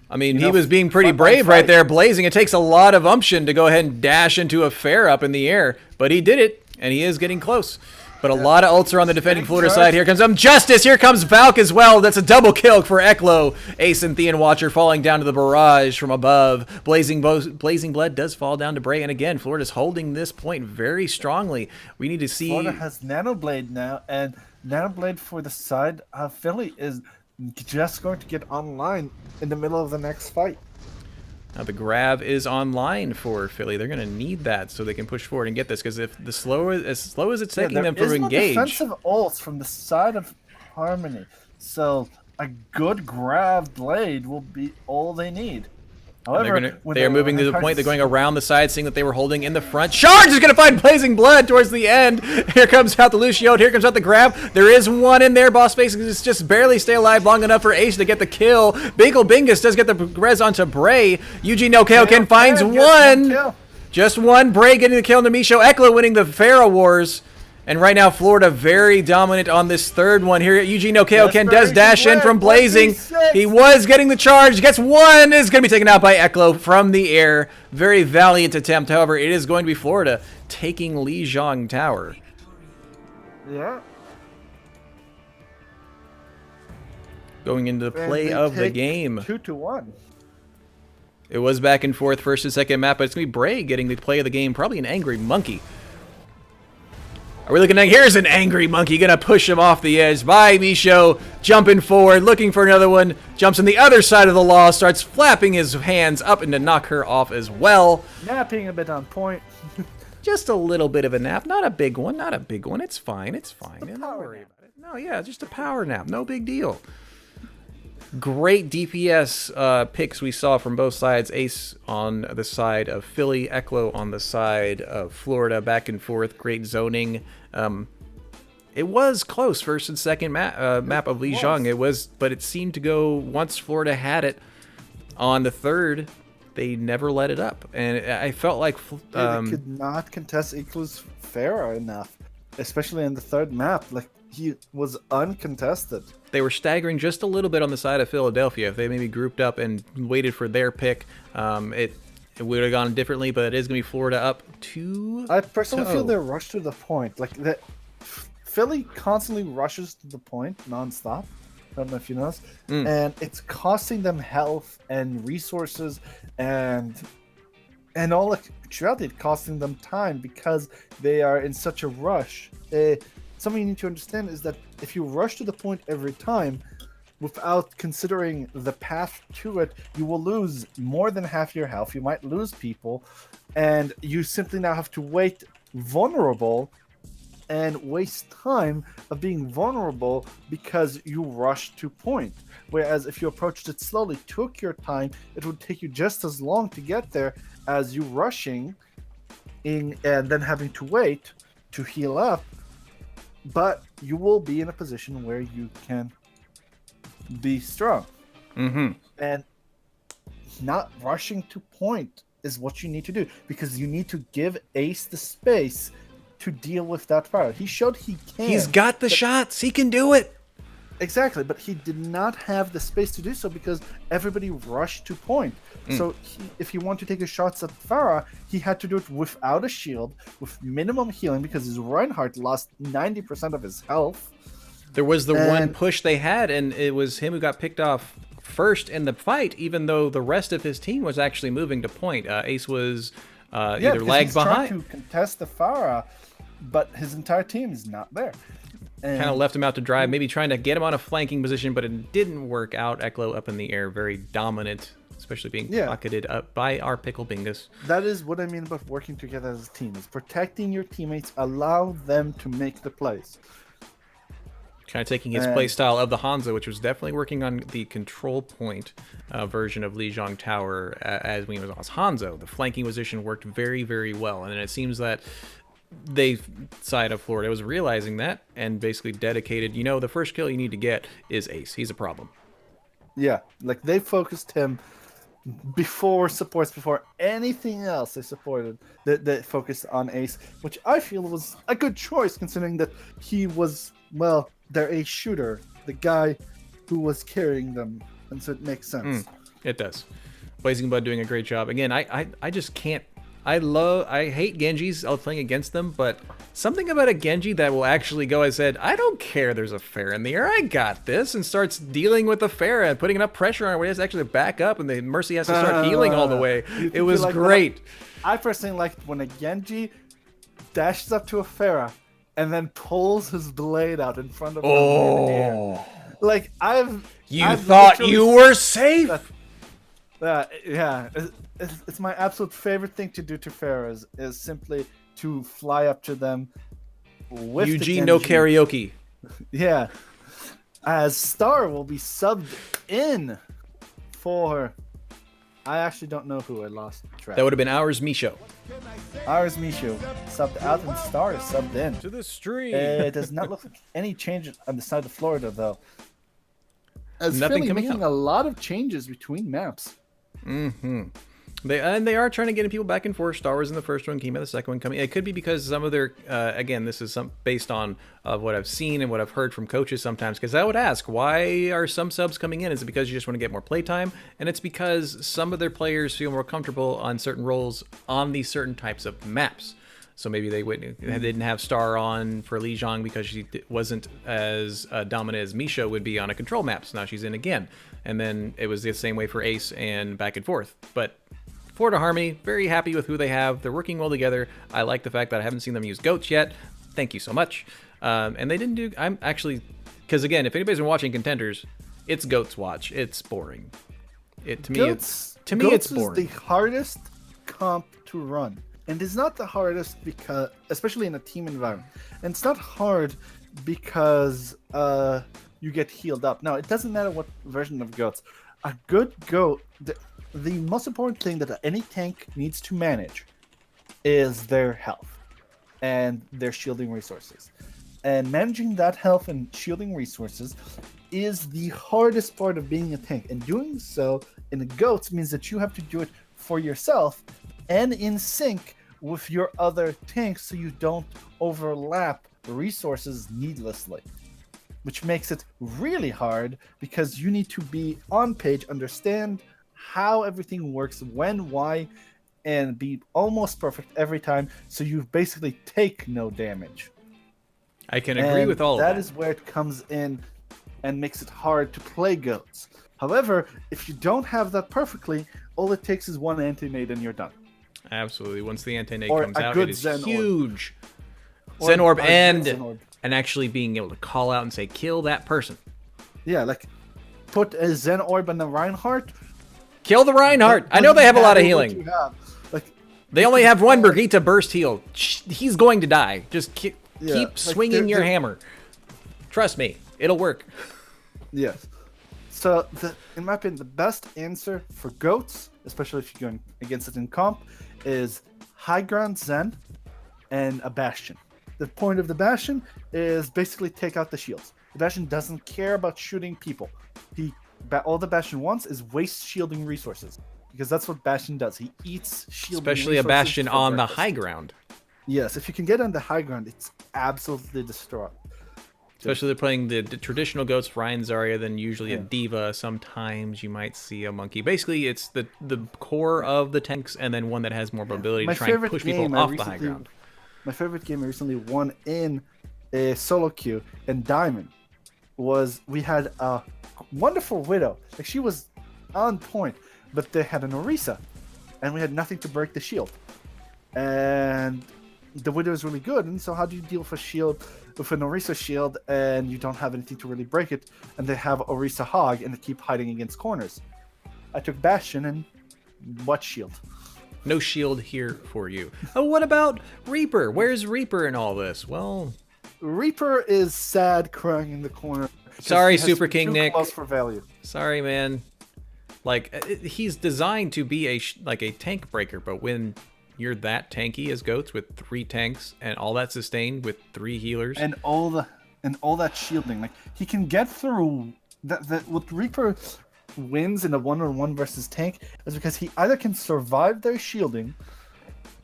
I mean, he was being pretty brave right there, Blazing. It takes a lot of umption to go ahead and dash into a Pharah up in the air, but he did it, and he is getting close. But a lot of ults are on the defending Florida side. Here comes Justice. Here comes Valk as well. That's a double kill for Eklo. Ace and Thean Watcher falling down to the barrage from above. Blazing Blood does fall down to Bray. And again, Florida's holding this point very strongly. We need to see... Florida has Nanoblade now, and Nanoblade for the side of Philly is just going to get online in the middle of the next fight. Now the grab is online for Philly. They're going to need that so they can push forward and get this. Because if as slow as it's taking them to engage, defensive ults from the side of Harmony, so a good grab blade will be all they need. However, they are moving to the point. They're going around the side, seeing that they were holding in the front. Charge is going to find Blazing Blood towards the end. Here comes out the Lucio. Here comes out the grab. There is one in there. Bossface is just barely stay alive long enough for Ace to get the kill. Bagel Bingus does get the res onto Bray. Eugene no Kaoken finds one. Just one. Bray getting the kill into Misho. Eklo winning the Pharah Wars. And right now, Florida very dominant on this third one here. Eugene no Kaoken does dash in from Blazing. He was getting the charge. Gets one. Is going to be taken out by Eklo from the air. Very valiant attempt. However, it is going to be Florida taking Lijiang Tower. Yeah. Going into the play of the game. 2-1. It was back and forth first and second map, but it's going to be Bray getting the play of the game. Probably an Angry Monkey. Are we looking at... Here's an Angry Monkey. Going to push him off the edge. By Misho. Jumping forward. Looking for another one. Jumps on the other side of the law. Starts flapping his hands up and to knock her off as well. Napping a bit on point. Just a little bit of a nap, not a big one, not a big one. It's fine. It's fine. A Don't power worry nap. about it. No, yeah, just a power nap. No big deal. Great DPS picks we saw from both sides. Ace on the side of Philly, Eklo on the side of Florida, back and forth. Great zoning. It was close, first and second map of Lijiang. It was, but it seemed to go once Florida had it on the third. They never let it up, and I felt like They could not contest Iklu's Pharah enough, especially in the third map. Like, he was uncontested. they were staggering just a little bit on the side of Philadelphia. If they maybe grouped up and waited for their pick, it would have gone differently. But it is going to be Florida up 2-0. I personally feel they're rushed to the point. Like, that Philly constantly rushes to the point nonstop. I don't know if you noticed. And it's costing them health and resources and all actuality, it's costing them time because they are in such a rush. Something you need to understand is that if you rush to the point every time without considering the path to it, you will lose more than half your health. You might lose people, and you simply now have to wait vulnerable and waste time of being vulnerable because you rushed to point. Whereas if you approached it slowly, took your time, it would take you just as long to get there as you rushing in and then having to wait to heal up. But you will be in a position where you can be strong. And not rushing to point is what you need to do, because you need to give Ace the space to deal with that fire. He showed he can. He's got the shots. He can do it. Exactly, but he did not have the space to do so because everybody rushed to point. So if he wanted to take his shots at Farah, he had to do it without a shield, with minimum healing, because his Reinhardt lost 90% of his health. There was the one push they had, and it was him who got picked off first in the fight, even though the rest of his team was actually moving to point. Ace was either lagged behind. Trying to contest the Farah, but his entire team is not there. Kind of left him out to dry, maybe trying to get him on a flanking position, but it didn't work out. Eklo up in the air, very dominant, especially being pocketed up by our Pickle Bingus. That is what I mean about working together as a team, is protecting your teammates, allow them to make the plays. Kind of taking his play style of the Hanzo, which was definitely working on the control point version of Lijiang Tower as when he was on his Hanzo. The flanking position worked very, very well, and it seems that they side of Florida was realizing that and basically dedicated, the first kill you need to get is Ace. He's a problem. Yeah, like they focused him before anything else. They supported they focused on Ace, which I feel was a good choice considering that he was, well, their ace shooter, the guy who was carrying them, and so it makes sense. It does. Blazing Bud doing a great job. Again, I just can't. I hate Genjis playing against them, but something about a Genji that will actually go, I said, I don't care there's a Pharah in the air, I got this, and starts dealing with the Pharah and putting enough pressure on it where he has to actually back up and the Mercy has to start healing all the way. It was great. I personally liked when a Genji dashes up to a Pharah and then pulls his blade out in front of him in the air. Like, I've thought you were safe? Yeah, it's my absolute favorite thing to do to Pharaohs is simply to fly up to them with Eugene no karaoke. Yeah, as Star will be subbed in for. I actually don't know who I lost track. That would have been ours, Misho. Ours, Misho subbed out and Star is subbed in to the stream. It does not look like any change on the side of Florida though. As Nothing Philly coming making out. a lot of changes between maps. They are trying to get people back and forth. Star Wars in the first one, came out the second one coming. It could be because some of their again, this is based on what I've seen and what I've heard from coaches sometimes. Because I would ask, why are some subs coming in? Is it because you just want to get more playtime? And it's because some of their players feel more comfortable on certain roles on these certain types of maps. So maybe they didn't have Star on for Lijiang because she wasn't as dominant as Misho would be on a control map. So now she's in again. And then it was the same way for Ace and back and forth. But Florida Harmony, very happy with who they have. They're working well together. I like the fact that I haven't seen them use goats yet. Thank you so much. And they didn't do... I'm actually... Because again, if anybody's been watching Contenders, it's Goats Watch. It's boring. To me, it's boring. Goats is the hardest comp to run. And it's not the hardest because, especially in a team environment, and it's not hard because you get healed up. No, it doesn't matter what version of goats. A good goat, the most important thing that any tank needs to manage is their health and their shielding resources. And managing that health and shielding resources is the hardest part of being a tank. And doing so in the goats means that you have to do it for yourself and in sync with your other tanks so you don't overlap resources needlessly, which makes it really hard because you need to be on page, understand how everything works, when, why, and be almost perfect every time so you basically take no damage. I can agree with all of that. That is where it comes in and makes it hard to play goats. However, if you don't have that perfectly, all it takes is one anti-nade and you're done. Absolutely. Once the anti-nade Or comes a out, good it is Zen orb. huge. Or Zen orb a good and Zen orb. actually being able to call out and say, kill that person. Yeah, like put a Zen orb on the Reinhardt. Kill the Reinhardt. I know they have a lot of healing. Like, They only have one Brigitte burst heal. He's going to die. Just keep like swinging your hammer. Trust me, it'll work. yes. So, in my opinion, the best answer for goats, especially if you're going against it in comp, is high ground Zen and a Bastion. The point of the Bastion is basically take out the shields. The Bastion doesn't care about shooting people. All the Bastion wants is waste shielding resources. Because that's what Bastion does. He eats shielding Especially a resources Bastion for on the breakfast. high ground. Yes, if you can get on the high ground, it's absolutely destroyed. Especially they're playing the traditional goats, Ryan Zarya, then usually a Yeah. diva. Sometimes you might see a monkey. Basically, it's the core of the tanks, and then one that has more mobility to try and push people off the high ground. My favorite game I recently won in a solo queue and Diamond was we had a wonderful Widow. Like she was on point, but they had an Orisa, and we had nothing to break the shield. And the Widow is really good, and so how do you deal with a shield, with an Orisa shield, and you don't have anything to really break it, and they have Orisa Hog, and they keep hiding against corners? I took Bastion, and what shield? No shield here for you. Oh, what about Reaper? Where's Reaper in all this? Well, Reaper is sad, crying in the corner. 'cause Sorry, he has Super to be King too Nick. close for value. sorry, man. Like, he's designed to be like a tank breaker, but when you're that tanky as goats with 3 tanks and all that sustained with 3 healers, And all that shielding, like he can get through that. What Reaper wins in a 1-on-1 versus tank is because he either can survive their shielding,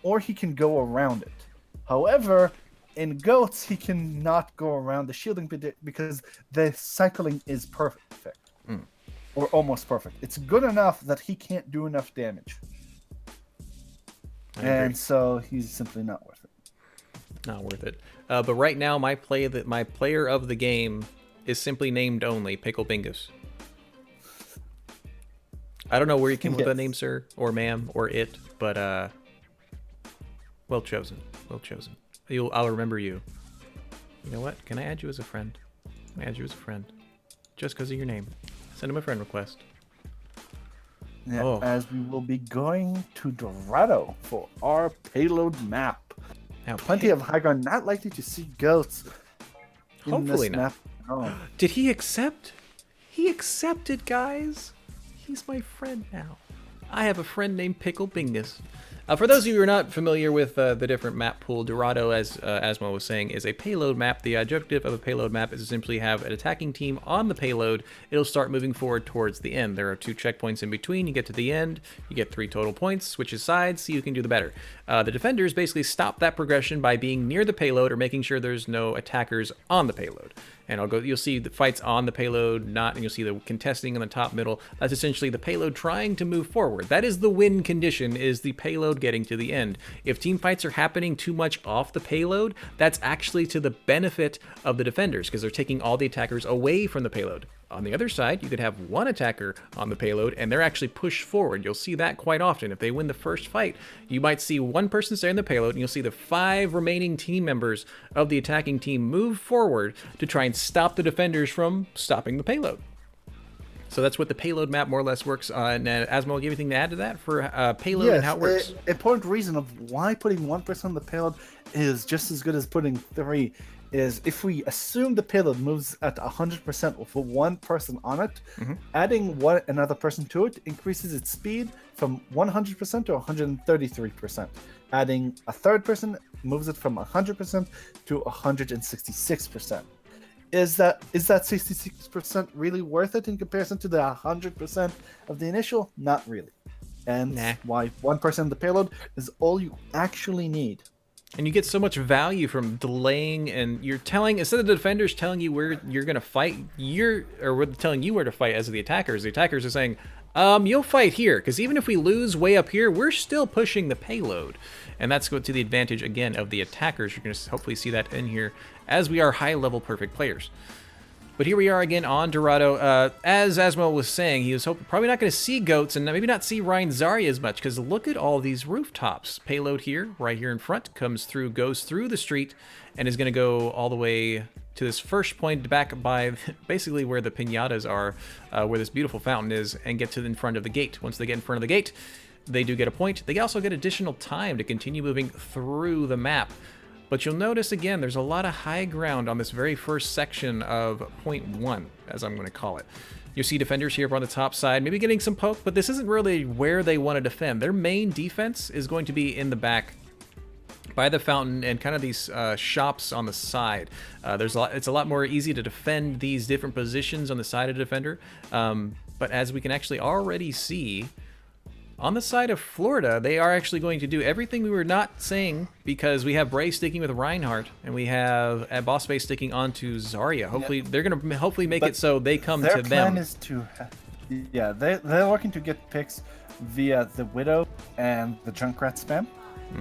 or he can go around it. However, in goats, he cannot go around the shielding because the cycling is perfect, or almost perfect. It's good enough that he can't do enough damage, I agree. and so he's simply not worth it. Not worth it. But right now, my player of the game is simply named only Pickle Bingus. I don't know where you came up with that Yes. name, sir, or ma'am, or it, but well chosen. Well chosen. I'll remember you. You know what? Can I add you as a friend? Can I add you as a friend? Just because of your name. Send him a friend request. Yeah, Oh. as we will be going to Dorado for our payload map. Now, Plenty of high ground, not likely to see goats in Hopefully this not. map. Oh. Did he accept? He accepted, guys. He's my friend now. I have a friend named Pickle Bingus. For those of you who are not familiar with the different map pool, Dorado, as Asmo was saying, is a payload map. The objective of a payload map is to simply have an attacking team on the payload. It'll start moving forward towards the end. There are 2 checkpoints in between. You get to the end, you get 3 total points, switches sides, so you can do the better. The defenders basically stop that progression by being near the payload or making sure there's no attackers on the payload. And you'll see the fights on the payload, and you'll see the contesting in the top middle. That's essentially the payload trying to move forward. That is the win condition, is the payload getting to the end. If team fights are happening too much off the payload, that's actually to the benefit of the defenders, because they're taking all the attackers away from the payload. On the other side, you could have 1 attacker on the payload, and they're actually pushed forward. You'll see that quite often. If they win the first fight, you might see 1 person stay on the payload, and you'll see the 5 remaining team members of the attacking team move forward to try and stop the defenders from stopping the payload. So that's what the payload map more or less works. And Asmo, you have anything to add to that for payload and how it works? Important reason of why putting 1% on the payload is just as good as putting 3 is if we assume the payload moves at 100% with one person on it, adding another person to it increases its speed from 100% to 133%. Adding a third person moves it from 100% to 166%. Is that 66% really worth it in comparison to the 100% of the initial? Not really. And why 1% of the payload is all you actually need. And you get so much value from delaying, and you're telling, instead of the defenders telling you where you're going to fight, we're telling you where to fight as the attackers. The attackers are saying, you'll fight here, because even if we lose way up here, we're still pushing the payload. And that's to the advantage, again, of the attackers. You're going to hopefully see that in here, as we are high-level perfect players. But here we are again on Dorado. As Asmo was saying, he was probably not going to see goats and maybe not see Ryan Zarya as much, because look at all these rooftops. Payload here, right here in front, comes through, goes through the street, and is going to go all the way to this first point back by basically where the piñatas are, where this beautiful fountain is, and get to in front of the gate. Once they get in front of the gate, they do get a point. They also get additional time to continue moving through the map. But you'll notice, again, there's a lot of high ground on this very first section of point 1, as I'm going to call it. You see defenders here on the top side, maybe getting some poke, but this isn't really where they want to defend. Their main defense is going to be in the back by the fountain and kind of these shops on the side. It's a lot more easy to defend these different positions on the side of the defender. But as we can actually already see, on the side of Florida, they are actually going to do everything we were not saying, because we have Bray sticking with Reinhardt, and we have Boss Face sticking onto Zarya. Hopefully, they're going to make it so they come to them. Their plan is to, they're looking to get picks via the Widow and the Junkrat spam.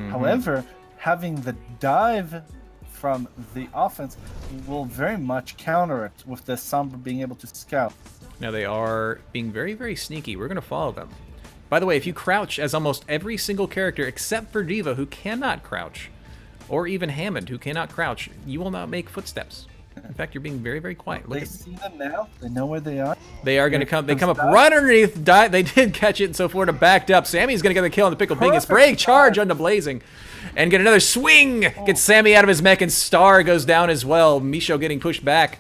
However, having the dive from the offense will very much counter it, with the Sombra being able to scout. Now they are being very, very sneaky. We're going to follow them. By the way, if you crouch, as almost every single character except for Diva, who cannot crouch, or even Hammond, who cannot crouch, you will not make footsteps. In fact, you're being very, very quiet. They see them now. They know where they are. They are going to come. They come up right underneath. They did catch it, and so Florida backed up. Sammy's going to get the kill on the Pickle Bingus. Break charge onto Blazing, and get another swing. Gets Sammy out of his mech, and Star goes down as well. Misho getting pushed back.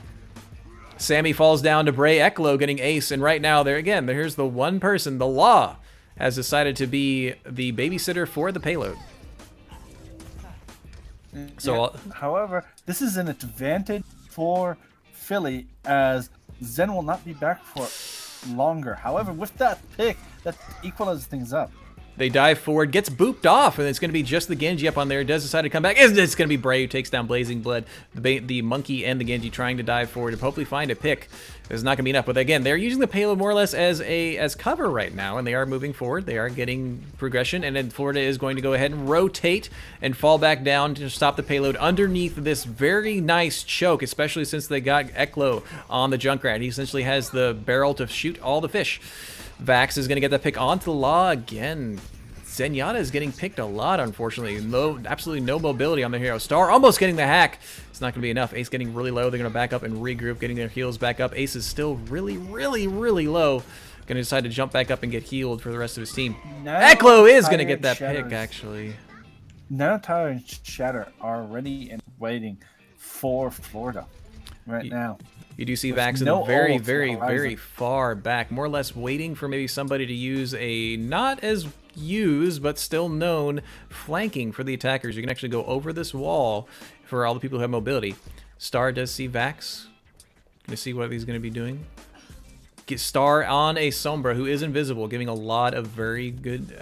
Sammy falls down to Bray. Eklo getting ace, and right now, here's the one person, the Law, has decided to be the babysitter for the payload. So, however, this is an advantage for Philly, as Zen will not be back for longer. However, with that pick, that equalizes things up. They dive forward, gets booped off, and it's going to be just the Genji up on there. Does decide to come back. It's going to be Bray who takes down Blazing Blood. The Monkey and the Genji trying to dive forward and hopefully find a pick. There's not going to be enough. But again, they're using the payload more or less as cover right now, and they are moving forward. They are getting progression, and then Florida is going to go ahead and rotate and fall back down to stop the payload underneath this very nice choke, especially since they got Eklo on the Junkrat. He essentially has the barrel to shoot all the fish. Vax is going to get that pick onto the Law again. Zenyatta is getting picked a lot, unfortunately. Absolutely no mobility on the hero. Star almost getting the hack. It's not going to be enough. Ace getting really low. They're going to back up and regroup, getting their heals back up. Ace is still really, really, really low. Going to decide to jump back up and get healed for the rest of his team. Eklo is going to get that pick, actually. Nanotire and Shatter are ready and waiting for Florida now. You do see Vax in the very, very, very far back, more or less waiting for maybe somebody to use a not as used but still known flanking for the attackers. You can actually go over this wall for all the people who have mobility. Star does see Vax. Gonna see what he's going to be doing. Get Star on a Sombra who is invisible, giving a lot of very good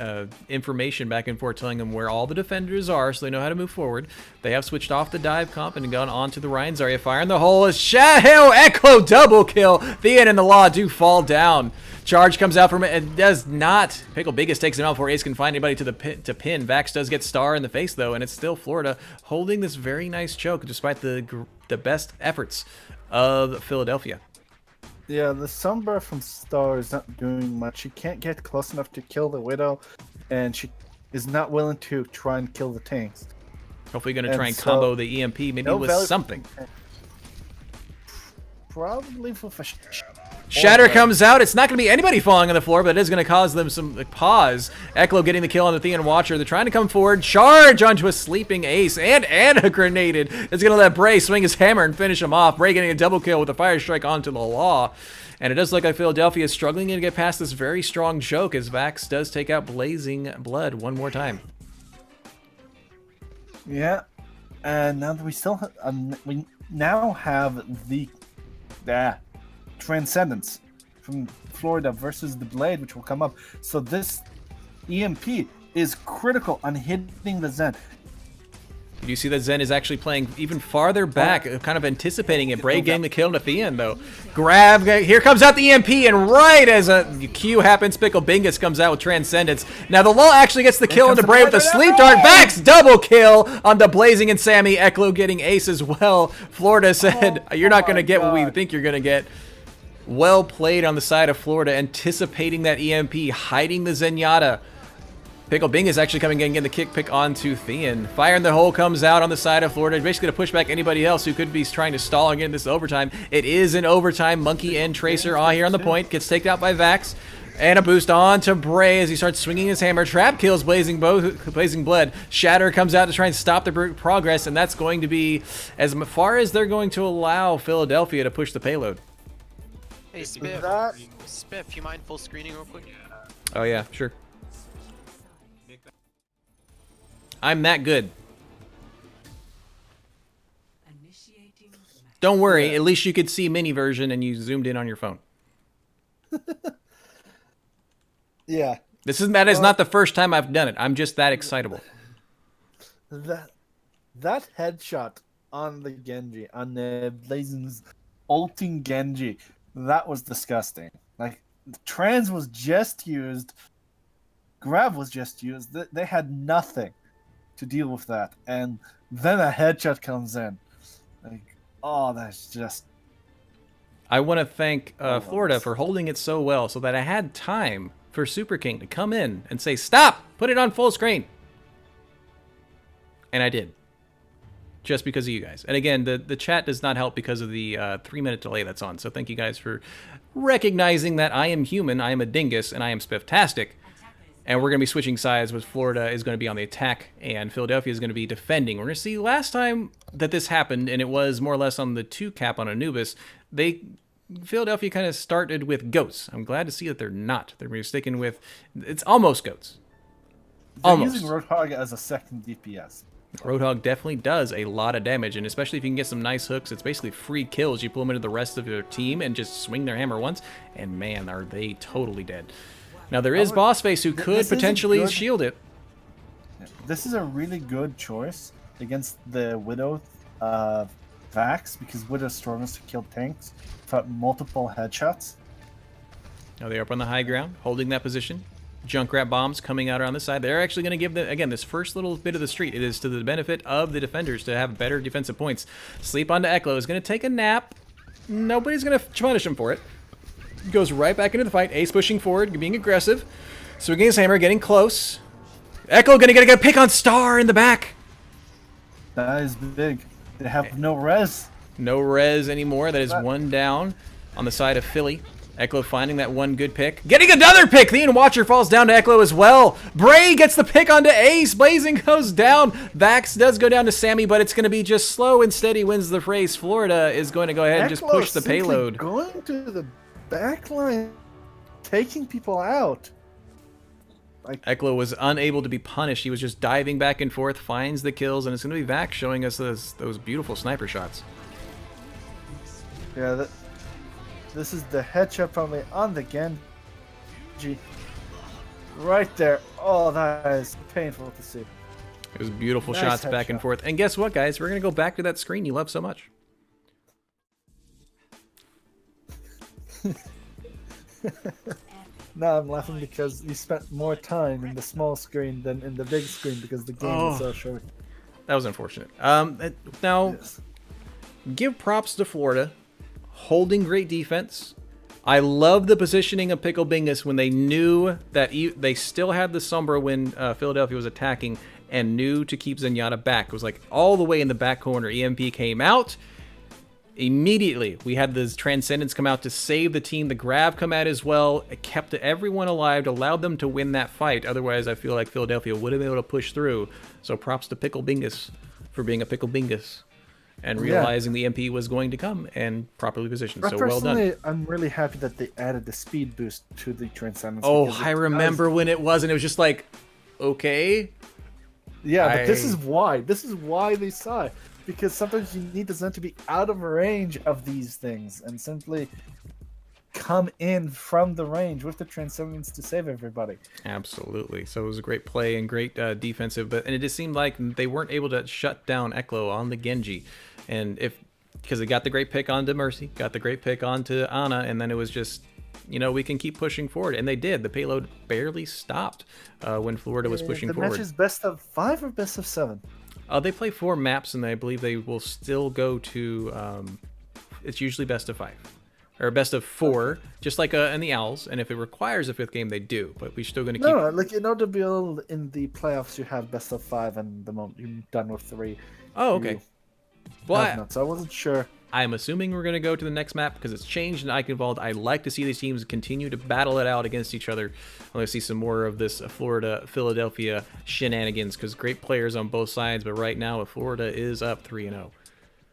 information back and forth, telling them where all the defenders are so they know how to move forward. They have switched off the dive comp and gone on to the Ryan Zarya. Fire in the hole is Shadow Eklo double kill. Thean and the Law do fall down. Charge comes out from it and does not. Pickle Biggest takes him out before Ace can find anybody to pin. Vax does get Star in the face though, and it's still Florida holding this very nice choke despite the best efforts of Philadelphia. Yeah, the Sombra from Star is not doing much. She can't get close enough to kill the Widow, and she is not willing to try and kill the tanks. Hopefully going to try and combo the EMP maybe with something. Probably with Shatter comes out. It's not going to be anybody falling on the floor, but it is going to cause them some pause. Eklo getting the kill on the Theon Watcher. They're trying to come forward, charge onto a sleeping Ace, and a grenaded. It's going to let Bray swing his hammer and finish him off. Bray getting a double kill with a fire strike onto the Law. And it does look like Philadelphia is struggling to get past this very strong choke as Vax does take out Blazing Blood one more time. Yeah, and now that we now have the Transcendence from Florida versus the Blade, which will come up. So this EMP is critical on hitting the Zen. You see that Zen is actually playing even farther back, kind of anticipating it. Bray getting the kill to Theon, though. Grab, here comes out the EMP, and right as a Q happens, Pickle Bingus comes out with Transcendence. Now the Law actually gets the kill into Bray with the Sleep Dart. Vax double kill on the Blazing and Sammy. Eklo getting ace as well. Florida said, you're not going to get what we think you're going to get. Well played on the side of Florida, anticipating that EMP, hiding the Zenyatta. Pickle Bing is actually coming in and getting the kick pick onto Theon. Fire in the hole comes out on the side of Florida, basically to push back anybody else who could be trying to stall and get this overtime. It is an overtime. Monkey and Tracer on here on the point. Gets taken out by Vax. And a boost on to Bray as he starts swinging his hammer. Trap kills Blazing Blood. Shatter comes out to try and stop the progress, and that's going to be as far as they're going to allow Philadelphia to push the payload. Hey, Spiff, you mind full screening real quick? Oh yeah, sure. I'm that good. Don't worry, at least you could see mini version and you zoomed in on your phone. Yeah. That is not the first time I've done it. I'm just that excitable. That headshot on the Genji, on the Blazing's Ulting Genji, that was disgusting. Like, Trans was just used, Grab was just used. They had nothing to deal with that, and then a headshot comes in. Like, oh, that's just. I want to thank Florida for holding it so well, so that I had time for Super King to come in and say, "Stop! Put it on full screen." And I did, just because of you guys. And again, the chat does not help because of the 3-minute delay that's on. So thank you guys for recognizing that I am human, I am a dingus, and I am spifftastic. And we're going to be switching sides with Florida is going to be on the attack and Philadelphia is going to be defending. We're going to see last time that this happened, and it was more or less on the 2 cap on Anubis, Philadelphia kind of started with goats. I'm glad to see that they're not. They're sticking with, it's almost goats. They're using Roadhog as a second DPS. Roadhog definitely does a lot of damage, and especially if you can get some nice hooks, it's basically free kills. You pull them into the rest of your team and just swing their hammer once, and man, are they totally dead. Now, there is Bossface who could potentially shield it. This is a really good choice against the Widow Vax, because Widow struggles to kill tanks without multiple headshots. Now they're up on the high ground, holding that position. Junkrat bombs coming out around the side. They're actually going to give them, again, this first little bit of the street. It is to the benefit of the defenders to have better defensive points. Sleep onto Eklo is going to take a nap. Nobody's going to punish him for it. Goes right back into the fight. Ace pushing forward, being aggressive. Swinging his hammer, getting close. Eklo going to get a pick on Star in the back. That is big. They have no res. No res anymore. That is one down on the side of Philly. Eklo finding that one good pick. Getting another pick! The Watcher falls down to Eklo as well. Bray gets the pick onto Ace. Blazing goes down. Vax does go down to Sammy, but it's going to be just slow and steady wins the race. Florida is going to go ahead and just push the payload. Going to the back line, taking people out. Eklo was unable to be punished. He was just diving back and forth, finds the kills, and it's going to be Vax showing us those beautiful sniper shots. Yeah, this is the headshot probably on the Genji. Right there. Oh, that is painful to see. It was beautiful shots back and forth. And guess what, guys? We're going to go back to that screen you love so much. No, I'm laughing because you spent more time in the small screen than in the big screen because the game is so short. That was unfortunate. Now, give props to Florida. Holding great defense. I love the positioning of Pickle Bingus when they knew that they still had the Sombra when Philadelphia was attacking and knew to keep Zenyatta back. It was like all the way in the back corner. EMP came out. Immediately, we had this Transcendence come out to save the team. The Grav come out as well. It kept everyone alive, allowed them to win that fight. Otherwise, I feel like Philadelphia would have been able to push through. So props to Pickle Bingus for being a Pickle Bingus and realizing the MP was going to come and properly positioned. So well done. Personally, I'm really happy that they added the speed boost to the Transcendence. Oh, I remember when it was, and it was just like, okay. Yeah, but this is why. This is why they saw it. Because sometimes you need the Zen to be out of range of these things and simply come in from the range with the Transcendence to save everybody. Absolutely. So it was a great play and great defensive, and it just seemed like they weren't able to shut down Eklo on the Genji, and because they got the great pick onto Mercy, got the great pick onto Ana, and then it was just, we can keep pushing forward, and they did. The payload barely stopped when Florida was pushing forward. The match is best of 5 or best of 7? They play 4 maps, and I believe they will still go to. It's usually best of 5, or best of 4, just like in the Owls. And if it requires a 5th game, they do. But we're still going to keep. No, like in order to build in the playoffs, you have best of 5, and the moment you're done with 3. Oh, okay. Well, so I wasn't sure. I'm assuming we're going to go to the next map because it's changed in Eichenwald. I'd like to see these teams continue to battle it out against each other. I want to see some more of this Florida-Philadelphia shenanigans because great players on both sides, but right now Florida is up 3-0.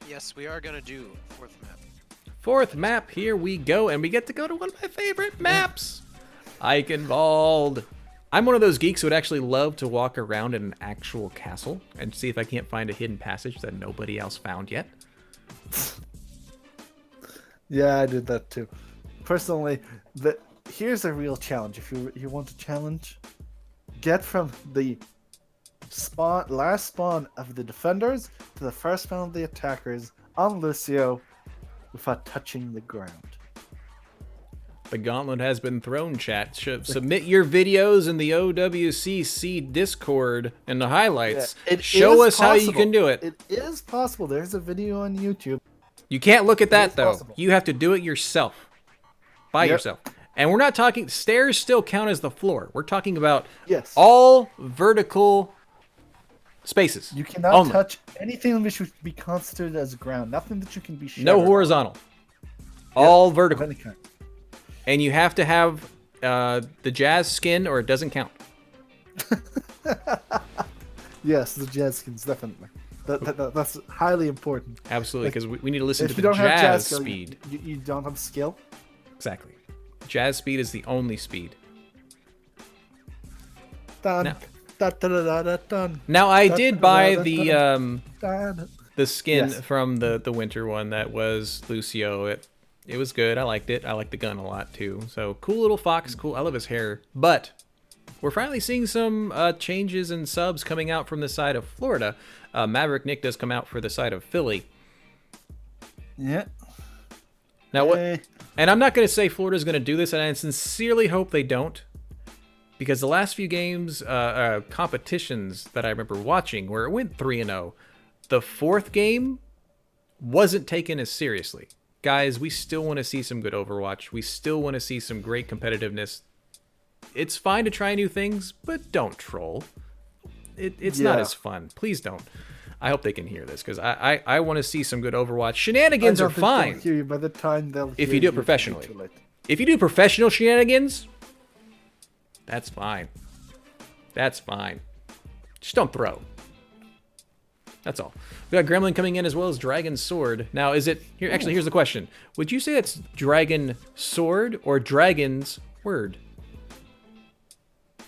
Yes, we are going to do 4th map. 4th map, here we go, and we get to go to one of my favorite maps, Eichenwald. I'm one of those geeks who would actually love to walk around in an actual castle and see if I can't find a hidden passage that nobody else found yet. Yeah, I did that too. Personally, here's a real challenge. If you want to challenge, get from the last spawn of the defenders to the first spawn of the attackers on Lucio without touching the ground. The gauntlet has been thrown, chat. Submit your videos in the OWCC Discord and the highlights. Yeah, show us how you can do it. It is possible. There's a video on YouTube. You can't look at that, though. Possible. You have to do it yourself. By yourself. And we're not talking... Stairs still count as the floor. We're talking about all vertical spaces. You cannot touch anything which would be considered as ground. Nothing that you can be shattered. No horizontal. All vertical. And you have to have the Jazz skin or it doesn't count. Yes, the Jazz skins, definitely. That's highly important. Absolutely, because we need to listen to the Jazz speed. You don't have skill? Exactly. Jazz speed is the only speed. Done. Now I did buy the skin from the winter one that was Lucio. It was good. I liked it. I like the gun a lot too. So cool little fox. Cool. I love his hair. But we're finally seeing some changes and subs coming out from the side of Florida. Maverick Nick does come out for the side of Philly. Yeah. Now what? And I'm not going to say Florida's going to do this, and I sincerely hope they don't. Because the last few games, competitions that I remember watching where it went 3-0, the 4th game wasn't taken as seriously. Guys, we still want to see some good Overwatch. We still want to see some great competitiveness. It's fine to try new things, but don't troll. It's not as fun. Please don't. I hope they can hear this because I want to see some good Overwatch. Shenanigans are fine. Hear you by the time they'll if you do it professionally. If you do professional shenanigans, that's fine. That's fine. Just don't throw. That's all. We got Gremlin coming in as well as Dragon Sword. Now, is it... here? Actually, here's the question. Would you say it's Dragon Sword or Dragon's Word?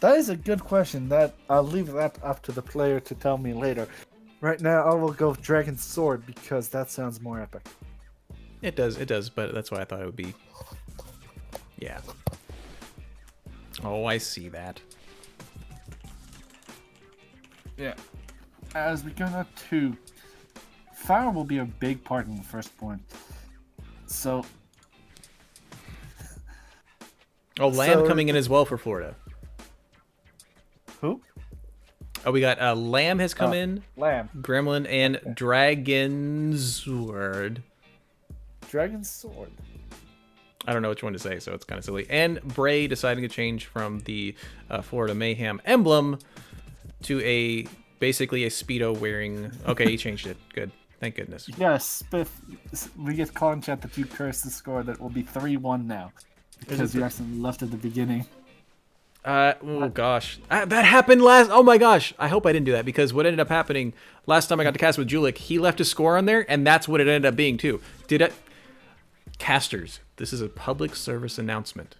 That is a good question. That I'll leave that up to the player to tell me later. Right now, I will go with Dragon Sword because that sounds more epic. It does, but that's why I thought it would be... yeah. Oh, I see that. Yeah. As we go now to... Fire will be a big part in the first point. So... oh, Lamb coming in as well for Florida. Who? Oh, we got Lamb has come in. Lamb. Gremlin and Dragon Sword. Dragon Sword. I don't know which one to say, so it's kind of silly. And Bray deciding to change from the Florida Mayhem emblem to basically a Speedo wearing... okay, he changed it. Good. Thank goodness. Yes, Spiff, we get call in chat that you cursed the score that will be 3-1 now. Because you actually left at the beginning. Oh gosh, that happened last. Oh my gosh, I hope I didn't do that because what ended up happening last time I got to cast with Julik, he left a score on there, and that's what it ended up being too. Did it? Casters, this is a public service announcement.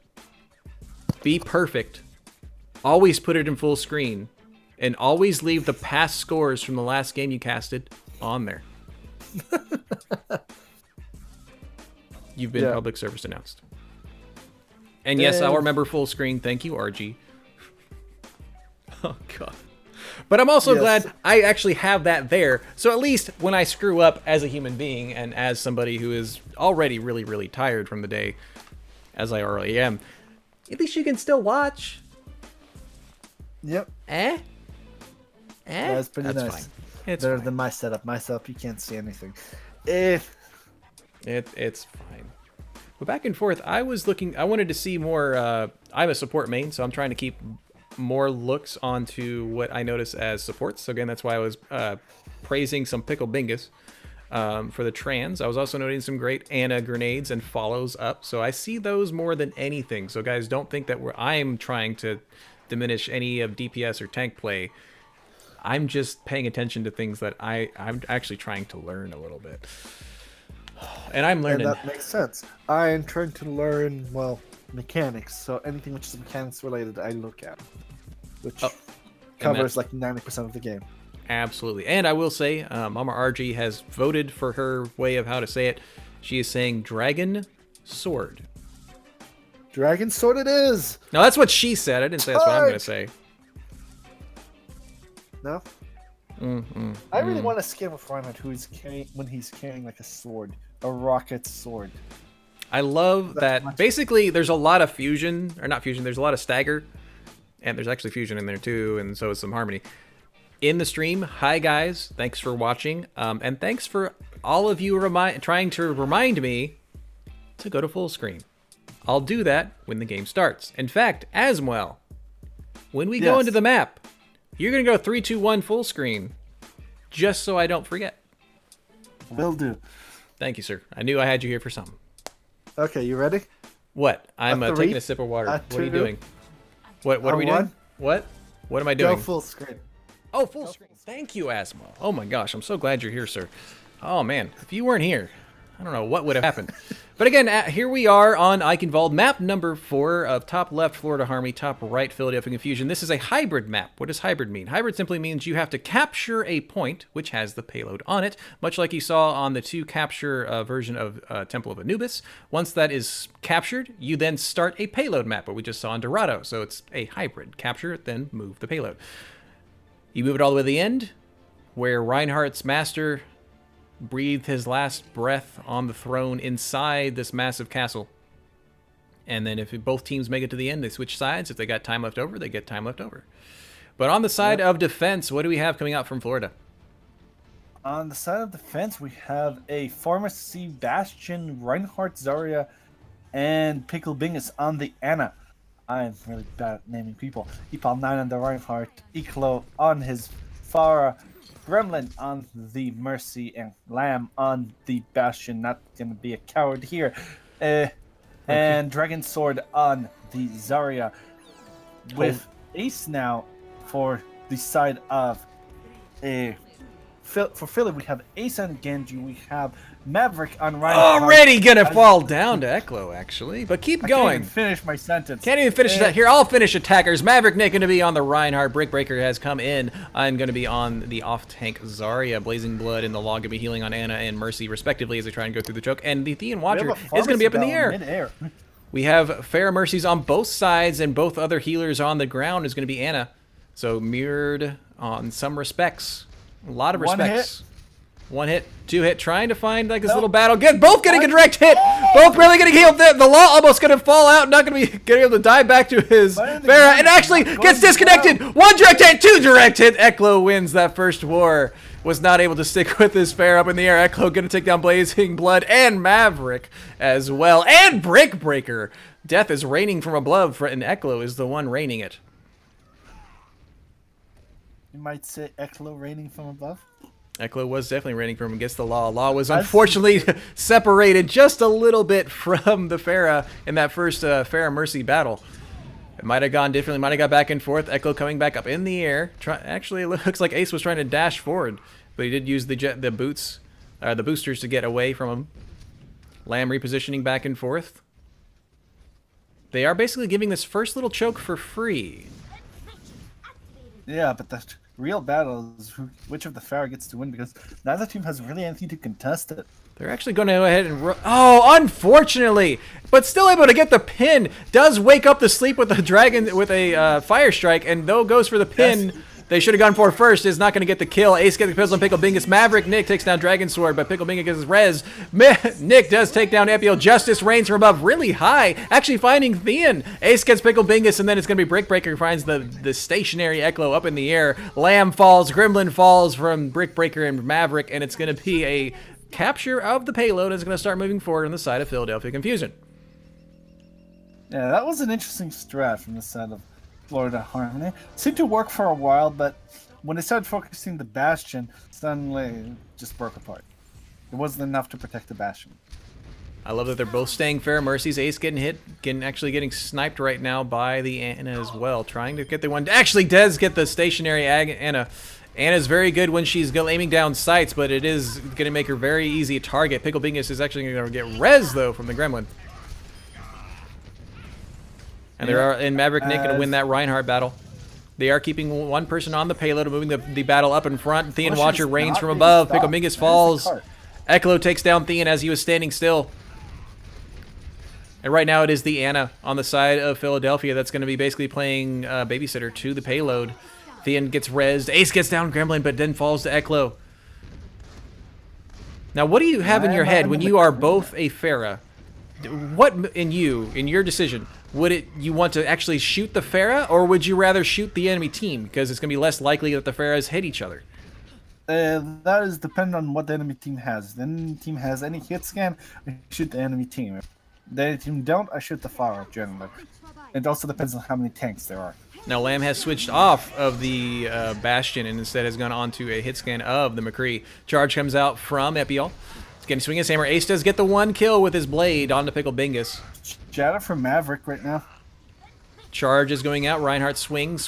Be perfect. Always put it in full screen, and always leave the past scores from the last game you casted on there. You've been public service announced. And yes, I'll remember full screen. Thank you, RG. Oh, God. But I'm also glad I actually have that there. So at least when I screw up as a human being and as somebody who is already really, really tired from the day, as I already am, at least you can still watch. Yep. That's pretty nice. Fine. It's better fine. than my setup. My setup, you can't see anything. It's fine. But back and forth, I wanted to see more. I'm a support main, so I'm trying to keep more looks onto what I notice as supports. So again, that's why I was praising some Pickle Bingus for the trans. I was also noting some great Ana grenades and follows up. So I see those more than anything. So guys, don't think that I'm trying to diminish any of DPS or tank play. I'm just paying attention to things that I'm actually trying to learn a little bit. And I'm learning. And that makes sense. I am trying to learn, well, mechanics. So anything which is mechanics related, I look at, which covers like 90% of the game. Absolutely. And I will say, Mama RG has voted for her way of how to say it. She is saying Dragon Sword. Dragon Sword it is! Now, that's what she said. I didn't say that's what I'm going to say. No? I really want a skin with Reinhardt when he's carrying like a sword. A rocket sword. I love that. Basically, there's a lot of fusion. Or not fusion. There's a lot of stagger. And there's actually fusion in there too. And so is some harmony. In the stream, hi guys. Thanks for watching. And thanks for all of you trying to remind me to go to full screen. I'll do that when the game starts. In fact, Asmuel, when we go into the map, you're going to go 3, 2, 1 full screen, just so I don't forget. Will do. Thank you, sir. I knew I had you here for something. Okay, you ready? What? I'm taking a sip of water. What are you doing? What are we doing? What? What am I doing? Go full screen. Oh, full screen. Thank you, Asmo. Oh my gosh, I'm so glad you're here, sir. Oh man, if you weren't here, I don't know what would have happened. But again, here we are on Eichenwald, map number 4 of top left Florida Harmony, top right Philadelphia Confusion. This is a hybrid map. What does hybrid mean? Hybrid simply means you have to capture a point which has the payload on it, much like you saw on the 2 capture version of Temple of Anubis. Once that is captured, you then start a payload map, what we just saw in Dorado. So it's a hybrid. Capture, then move the payload. You move it all the way to the end, where Reinhardt's master breathed his last breath on the throne inside this massive castle. And then if both teams make it to the end, they switch sides. If they got time left over, they get time left over. But on the side of defense, what do we have coming out from Florida? On the side of defense, we have a Pharmacy Bastion, Reinhardt, Zarya, and Pickle Bingus on the Ana. I'm really bad at naming people. Epal 9 on the Reinhardt, Iklo on his Farah, Gremlin on the Mercy, and Lamb on the Bastion. Not going to be a coward here. And Dragon Sword on the Zarya. With Ace now for the side of for Philly, we have Ace on Genji. We have Maverick on Reinhardt. Already gonna fall down to Eklo, actually. But keep going. I can't even finish my sentence. Can't even finish that. Here, I'll finish attackers. Maverick Nick going to be on the Reinhardt. Brickbreaker has come in. I'm going to be on the off-tank Zarya. Blazing Blood and the Log going to be healing on Ana and Mercy, respectively, as they try and go through the choke. And the Thean Watcher is going to be up in the air. We have Farah Mercies on both sides, and both other healers on the ground is going to be Ana. So mirrored on some respects. A lot of respects. One hit, 2 hit, trying to find like this little battle. Both getting a direct hit. Both really getting healed. The Law almost going to fall out. Not going to be able to dive back to his Farah. And actually gets disconnected. 1 direct hit, 2 direct hit. Eklo wins that first war. Was not able to stick with his Farah up in the air. Eklo going to take down Blazing Blood and Maverick as well. And Brickbreaker. Death is raining from above, and Eklo is the one raining it. You might say Eklo raining from above? Eklo was definitely reigning from against the Law. Law was unfortunately separated just a little bit from the Pharah in that first Pharah Mercy battle. It might have gone differently, might have got back and forth. Eklo coming back up in the air. Actually, it looks like Ace was trying to dash forward, but he did use the boosters to get away from him. Lamb repositioning back and forth. They are basically giving this first little choke for free. Yeah, but the real battle is which of the Pharah gets to win, because neither team has really anything to contest it. They're actually going to go ahead and... Oh, unfortunately! But still able to get the pin. Does wake up the sleep with the dragon with a fire strike, and though goes for the pin... Yes. They should have gone for it first. Is not going to get the kill. Ace gets the pistol on Pickle Bingus. Maverick Nick takes down Dragon Sword, but Pickle Bingus gets his res. Nick does take down Epio. Justice reigns from above really high, actually finding Thean. Ace gets Pickle Bingus, and then it's going to be Brickbreaker finds the stationary Eklo up in the air. Lamb falls. Gremlin falls from Brickbreaker and Maverick, and it's going to be a capture of the payload. It's going to start moving forward on the side of Philadelphia Confusion. Yeah, that was an interesting strat from the side of Florida Harmony. Seemed to work for a while, but when they started focusing the Bastion, suddenly it just broke apart. It wasn't enough to protect the Bastion. I love that they're both staying fair. Mercy's Ace getting hit, actually getting sniped right now by the Anna as well, trying to get the one. Actually does get the stationary Anna. Anna's very good when she's aiming down sights, but it is going to make her very easy to target. Pickle Bingus is actually going to get res, though, from the Gremlin. And there are in Maverick Nick going to win that Reinhardt battle. They are keeping one person on the payload, moving the battle up in front. Thean Watcher reigns from above. Pickle Bingus falls. Eklo takes down Thean as he was standing still. And right now it is the Anna on the side of Philadelphia that's going to be basically playing babysitter to the payload. Thean gets rezzed. Ace gets down Gremlin, but then falls to Eklo. Now, what do you have in your head when you are both a Pharah? What in your decision, would you want to actually shoot the Pharah, or would you rather shoot the enemy team because it's going to be less likely that the Pharahs hit each other? That is dependent on what the enemy team has. If the enemy team has any hit scan, I shoot the enemy team. If the enemy team don't, I shoot the Pharah generally. It also depends on how many tanks there are. Now Lamb has switched off of the Bastion and instead has gone on to a hit scan of the McCree. Charge comes out from Epiol. He's going to swing his hammer. Ace does get the one kill with his blade onto Pickle Bingus. Shadow from Maverick right now. Charge is going out. Reinhardt swing,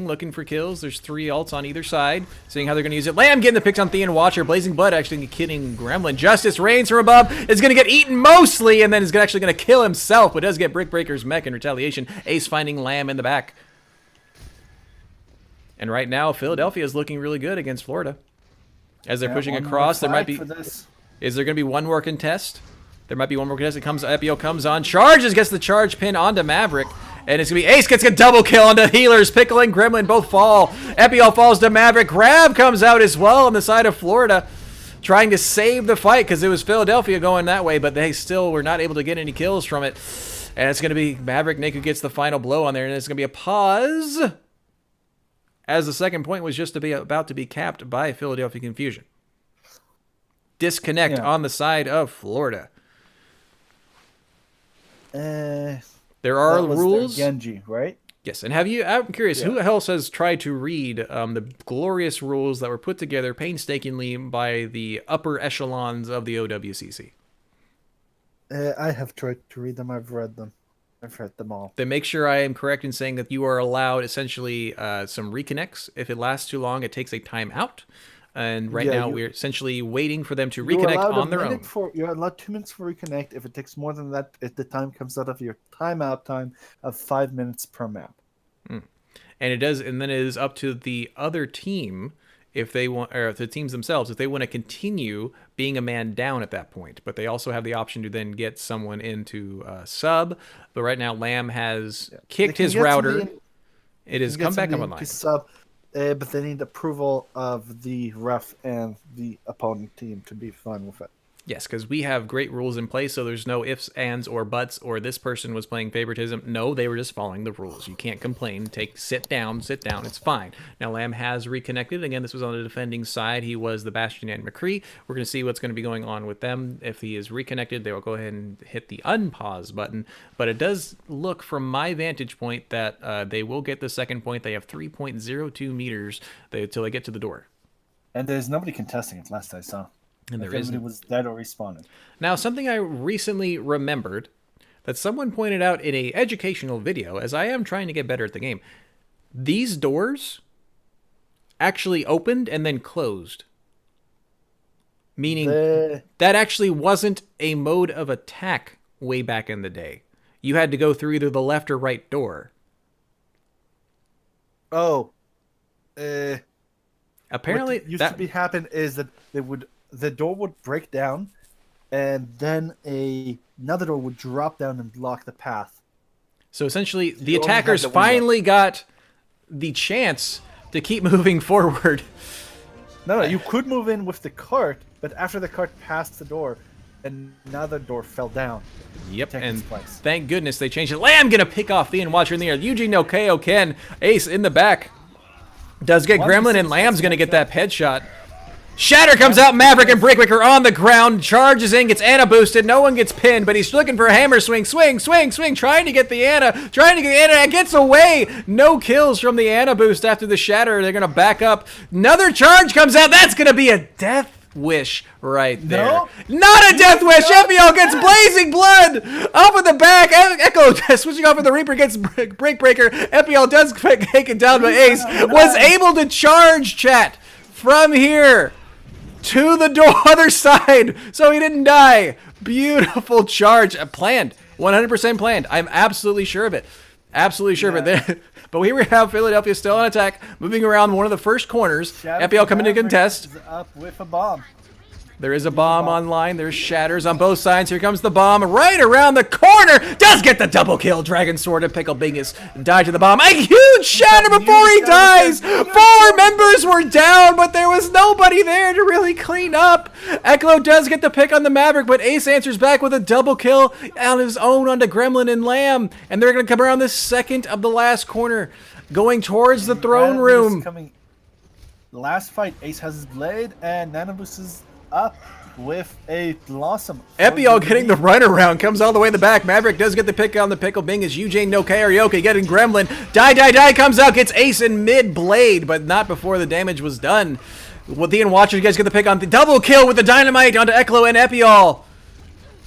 looking for kills. There's 3 ults on either side, seeing how they're going to use it. Lamb getting the picks on Thean Watcher. Blazing Blood actually killing Gremlin. Justice reigns from above. Is going to get eaten mostly, and then is actually going to kill himself, but does get Brickbreaker's mech in retaliation. Ace finding Lamb in the back. And right now, Philadelphia is looking really good against Florida. As they're pushing across, there might be... Is there going to be one more contest? There might be one more contest. Epio comes on. Charges, gets the charge pin onto Maverick. And it's going to be Ace gets a double kill onto Healers. Pickle and Gremlin both fall. Epio falls to Maverick. Grab comes out as well on the side of Florida, trying to save the fight because it was Philadelphia going that way, but they still were not able to get any kills from it. And it's going to be Maverick Nick who gets the final blow on there, and it's going to be a pause as the second point was just about to be capped by Philadelphia Confusion. Disconnect on the side of Florida. There are rules. Genji, right? Yes, and I'm curious, who else has tried to read the glorious rules that were put together painstakingly by the upper echelons of the OWCC? I have tried to read them. I've read them. I've read them all. They make sure I am correct in saying that you are allowed essentially some reconnects. If it lasts too long, it takes a timeout. And right now, we're essentially waiting for them to reconnect on their own. You're allowed 2 minutes for reconnect. If it takes more than that, if the time comes out of your timeout time of 5 minutes per map. And it does, and then it is up to the other team if they want, or the teams themselves, if they want to continue being a man down at that point. But they also have the option to then get someone into sub. But right now, Lamb has kicked his router. It has come back up online. Sub. But they need approval of the ref and the opponent team to be fine with it. Yes, because we have great rules in place, so there's no ifs, ands, or buts, or this person was playing favoritism. No, they were just following the rules. You can't complain. Sit down, it's fine. Now, Lamb has reconnected. Again, this was on the defending side. He was the Bastion and McCree. We're going to see what's going to be going on with them. If he is reconnected, they will go ahead and hit the unpause button. But it does look, from my vantage point, that they will get the second point. They have 3.02 meters until they get to the door. And there's nobody contesting it last I saw. And there everybody isn't. was dead or respawned. Now, something I recently remembered that someone pointed out in a educational video, as I am trying to get better at the game, these doors actually opened and then closed. Meaning that actually wasn't a mode of attack way back in the day. You had to go through either the left or right door. Oh. Apparently, what used to be happen is that the door would break down, and then another door would drop down and block the path. So essentially, the you only had attackers the window. finally got the chance to keep moving forward. No, you could move in with the cart, but after the cart passed the door, another door fell down. Yep, Take and its place. thank goodness they changed it. Lamb gonna pick off the Watcher in the air. Eugene no KO Ken. Ace in the back. Does get Gremlin, and Lamb's gonna get that headshot. Shatter comes out, Maverick and Breakwinker on the ground, charges in, gets Ana boosted, no one gets pinned, but he's looking for a hammer swing, swing, trying to get the Ana, gets away! No kills from the Ana boost after the Shatter, they're gonna back up. Another charge comes out, that's gonna be a death wish right there. No. Not a death wish, Epiel gets blazing blood! Up in the back, Echo switching off with the Reaper gets Breakbreaker, Epiel does take it down, but Ace was able to charge, chat, from here to the door other side, so he didn't die. Beautiful charge, planned, 100% planned. I'm absolutely sure of it. Absolutely sure of it. But here we have Philadelphia still on attack, moving around one of the first corners. Epiel coming to contest. Is up with a bomb. There is a bomb online. There's shatters on both sides. Here comes the bomb right around the corner. Does get the double kill. Dragon Sword and Pickle Bingus died to the bomb. A huge shatter before he dies. 4 members were down, but there was nobody there to really clean up. Eklo does get the pick on the Maverick, but Ace answers back with a double kill on his own onto Gremlin and Lamb. And they're going to come around the second of the last corner, going towards the throne room. The last fight, Ace has his blade, and Nanobus is up with a blossom. Epiel getting the runaround, comes all the way in the back. Maverick does get the pick on the Pickle Bingus. Eugene no karaoke getting Gremlin. Die comes out, gets Ace in mid blade, but not before the damage was done. With the Watcher, you guys get the pick on the double kill with the dynamite onto Eklo and Epiel.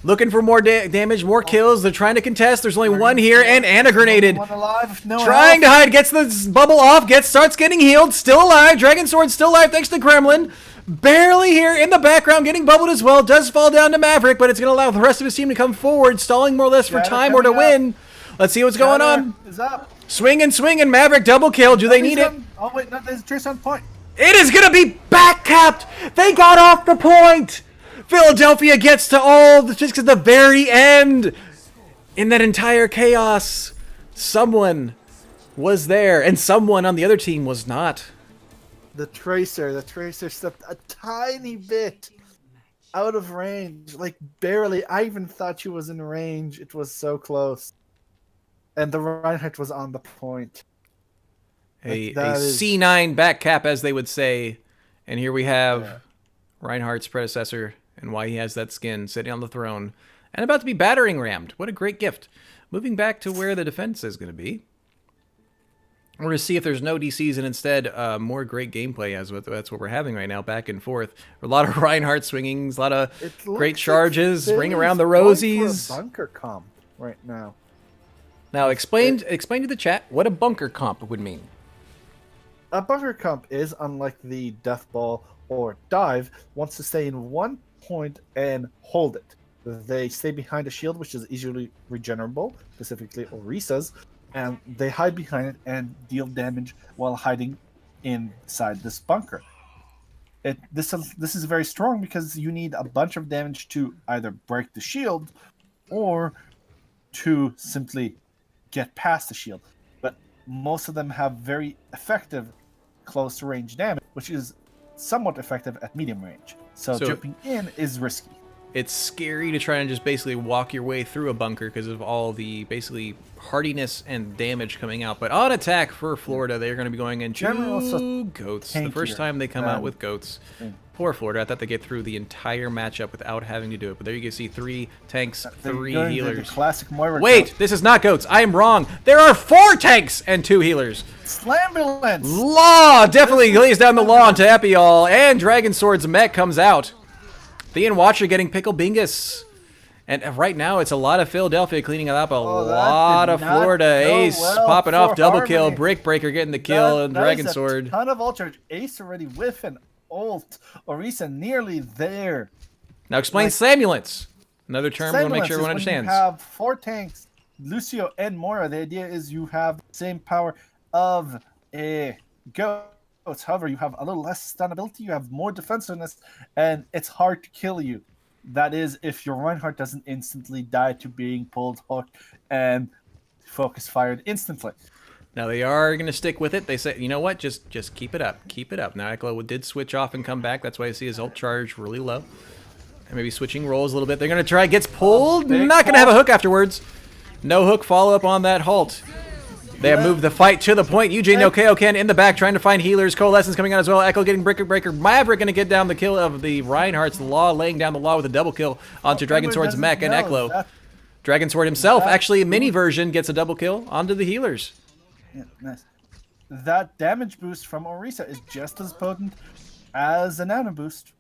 Looking for more damage, more kills. They're trying to contest. There's only one here, and Ana grenaded. Trying to hide, gets the bubble off, starts getting healed. Still alive. Dragon Sword still alive thanks to Gremlin. Barely here in the background, getting bubbled as well. Does fall down to Maverick, but it's going to allow the rest of his team to come forward, stalling more or less for time or to win. Let's see what's going on. Is up. Swing and Maverick double kill. Do they need it? Oh wait, no, there's Trace on point. It is going to be back capped. They got off the point. Philadelphia gets to all just at the very end. In that entire chaos, someone was there, and someone on the other team was not. The Tracer stepped a tiny bit out of range, like barely. I even thought she was in range. It was so close. And the Reinhardt was on the point. A C9 back cap, as they would say. And here we have Reinhardt's predecessor and why he has that skin sitting on the throne and about to be battering rammed. What a great gift. Moving back to where the defense is going to be. We're going to see if there's no DCs and instead more great gameplay, as that's what we're having right now, back and forth. A lot of Reinhardt swingings, a lot of great charges, ring around the rosies. Bunker comp right now. Now explain to the chat what a bunker comp would mean. A bunker comp is, unlike the death ball or dive, wants to stay in one point and hold it. They stay behind a shield, which is easily regenerable, specifically Orisa's, and they hide behind it and deal damage while hiding inside this bunker. This is very strong because you need a bunch of damage to either break the shield or to simply get past the shield. But most of them have very effective close range damage, which is somewhat effective at medium range. So jumping in is risky. it's scary to try and just basically walk your way through a bunker because of all the basically hardiness and damage coming out. But on attack for Florida, they're going to be going into goats. The first time they come out with goats. Poor Florida. I thought they'd get through the entire matchup without having to do it. But there you can see 3 tanks, 3 healers. Classic Moira. Wait, this is not goats. I am wrong. There are 4 tanks and 2 healers. Slambulance! Law definitely lays down the law onto Epiol, and Dragon Sword's mech comes out. The Watcher getting Pickle Bingus. And right now, it's a lot of Philadelphia cleaning up a lot of Florida. Ace popping off double kill. Brick Breaker getting the kill, and Dragon Sword. Ton of ult charge. Ace already with an ult. Orisa nearly there. Now explain Samulance. Another term we want to make sure everyone understands. You have 4 tanks, Lucio and Moira. The idea is you have the same power of a goat. However, you have a little less stun ability, you have more defensiveness, and it's hard to kill you. That is, if your Reinhardt doesn't instantly die to being pulled hook and focus fired instantly. Now they are going to stick with it. They say, you know what, just keep it up. Keep it up. Now Eklo did switch off and come back. That's why I see his ult charge really low. And maybe switching roles a little bit. They're going to try, gets pulled. Not going to have a hook afterwards. No hook follow-up on that halt. They have moved the fight to the point. Eugene Okayoken in the back trying to find healers. Coalescence coming out as well. Echo getting Breaker. Maverick going to get down the kill of the Reinhardt's Law, laying down the Law with a double kill onto Dragon Sword's mech and Eklo. Dragon Sword himself, actually a mini version, gets a double kill onto the healers. Yeah, nice. That damage boost from Orisa is just as potent as a nano boost.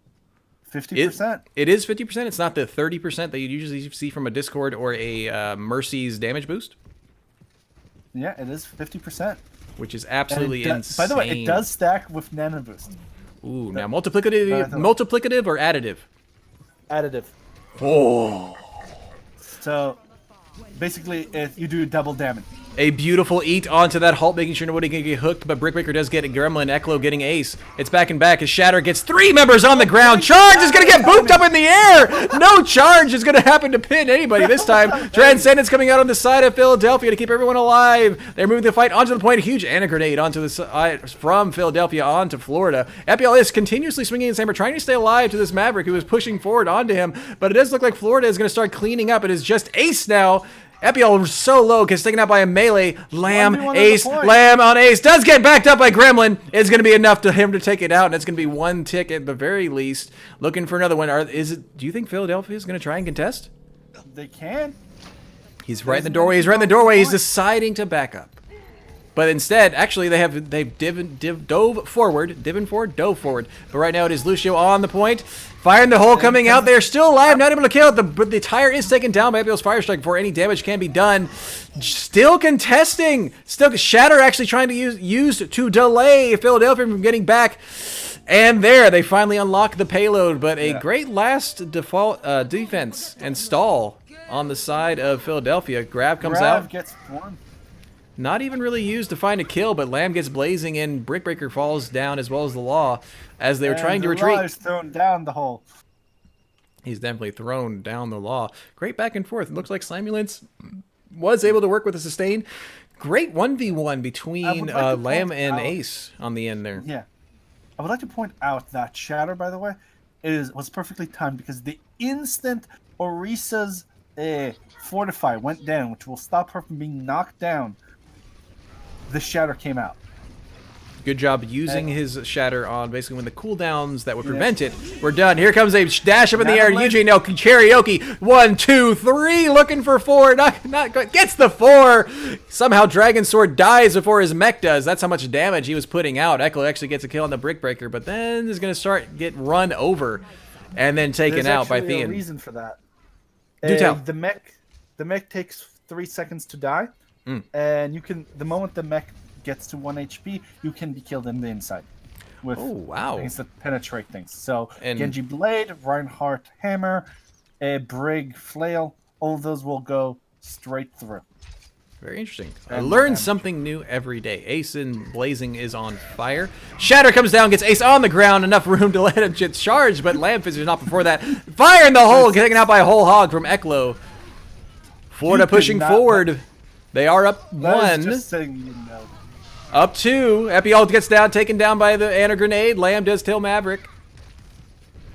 50%. It is 50%. It's not the 30% that you usually see from a Discord or a Mercy's damage boost. Yeah, it is 50%. Which is absolutely insane. By the way, it does stack with nano boost. Ooh, now multiplicative or additive? Additive. Oh. So, basically, you do double damage. A beautiful eat onto that halt, making sure nobody can get hooked, but Brickbreaker does get a Gremlin, Eklo getting Ace. It's back and back as Shatter gets 3 members on the ground. Charge is going to get booped up in the air! No charge is going to happen to pin anybody this time. Transcendence coming out on the side of Philadelphia to keep everyone alive. They're moving the fight onto the point. A huge Anna-grenade onto the side from Philadelphia onto Florida. Epiol is continuously swinging his hammer, trying to stay alive to this Maverick who is pushing forward onto him, but it does look like Florida is going to start cleaning up. It is just Ace now. Epiol so low, gets taken out by a melee. Lamb, Ace, Lamb on Ace. Does get backed up by Gremlin. It's going to be enough to him to take it out, and it's going to be 1 tick at the very least. Looking for another one. Do you think Philadelphia is going to try and contest? They can. He's right in the doorway. He's right in the doorway. He's deciding to back up. But instead, actually, they've dove forward. But right now it is Lucio on the point. Firing the hole coming out. They're still alive, not able to kill it. But the tire is taken down by Epiol's Fire Strike before any damage can be done. Still contesting. Still Shatter actually trying to use to delay Philadelphia from getting back. And there, they finally unlock the payload. But a great last default defense and stall on the side of Philadelphia. Grab comes out. Gets one. Not even really used to find a kill, but Lamb gets blazing in. Brickbreaker falls down as well as the Law as they were trying to retreat. The Law is thrown down the hole. He's definitely thrown down the Law. Great back and forth. It looks like Slimulance was able to work with a sustain. Great 1v1 between Lamb and Ace on the end there. Yeah. I would like to point out that Shatter, by the way, was perfectly timed because the instant Orisa's Fortify went down, which will stop her from being knocked down, the Shatter came out. Good job using his Shatter on basically when the cooldowns that would prevent it were done. Here comes a dash up in the air. Eugene now karaoke. 1, 2, 3. Looking for 4. Not gets the 4. Somehow Dragon Sword dies before his mech does. That's how much damage he was putting out. Eklo actually gets a kill on the Brickbreaker, but then is going to get run over and then taken out by Thean. There's a reason for that. Do tell. The mech takes 3 seconds to die, and the moment the mech gets to 1 HP, you can be killed in the inside with things that penetrate things. So Genji Blade, Reinhardt Hammer, Brig Flail, all of those will go straight through. Very interesting. I learn something new every day. Ace in Blazing is on fire. Shatter comes down, gets Ace on the ground, enough room to let him get charged, but Lamb fizzes not before that. Fire in the hole, taken out by a whole hog from Eklo. Florida pushing forward. They are up 1. Just saying, you know. Up 2. Epiol gets down, taken down by the Anna grenade. Lamb does kill Maverick.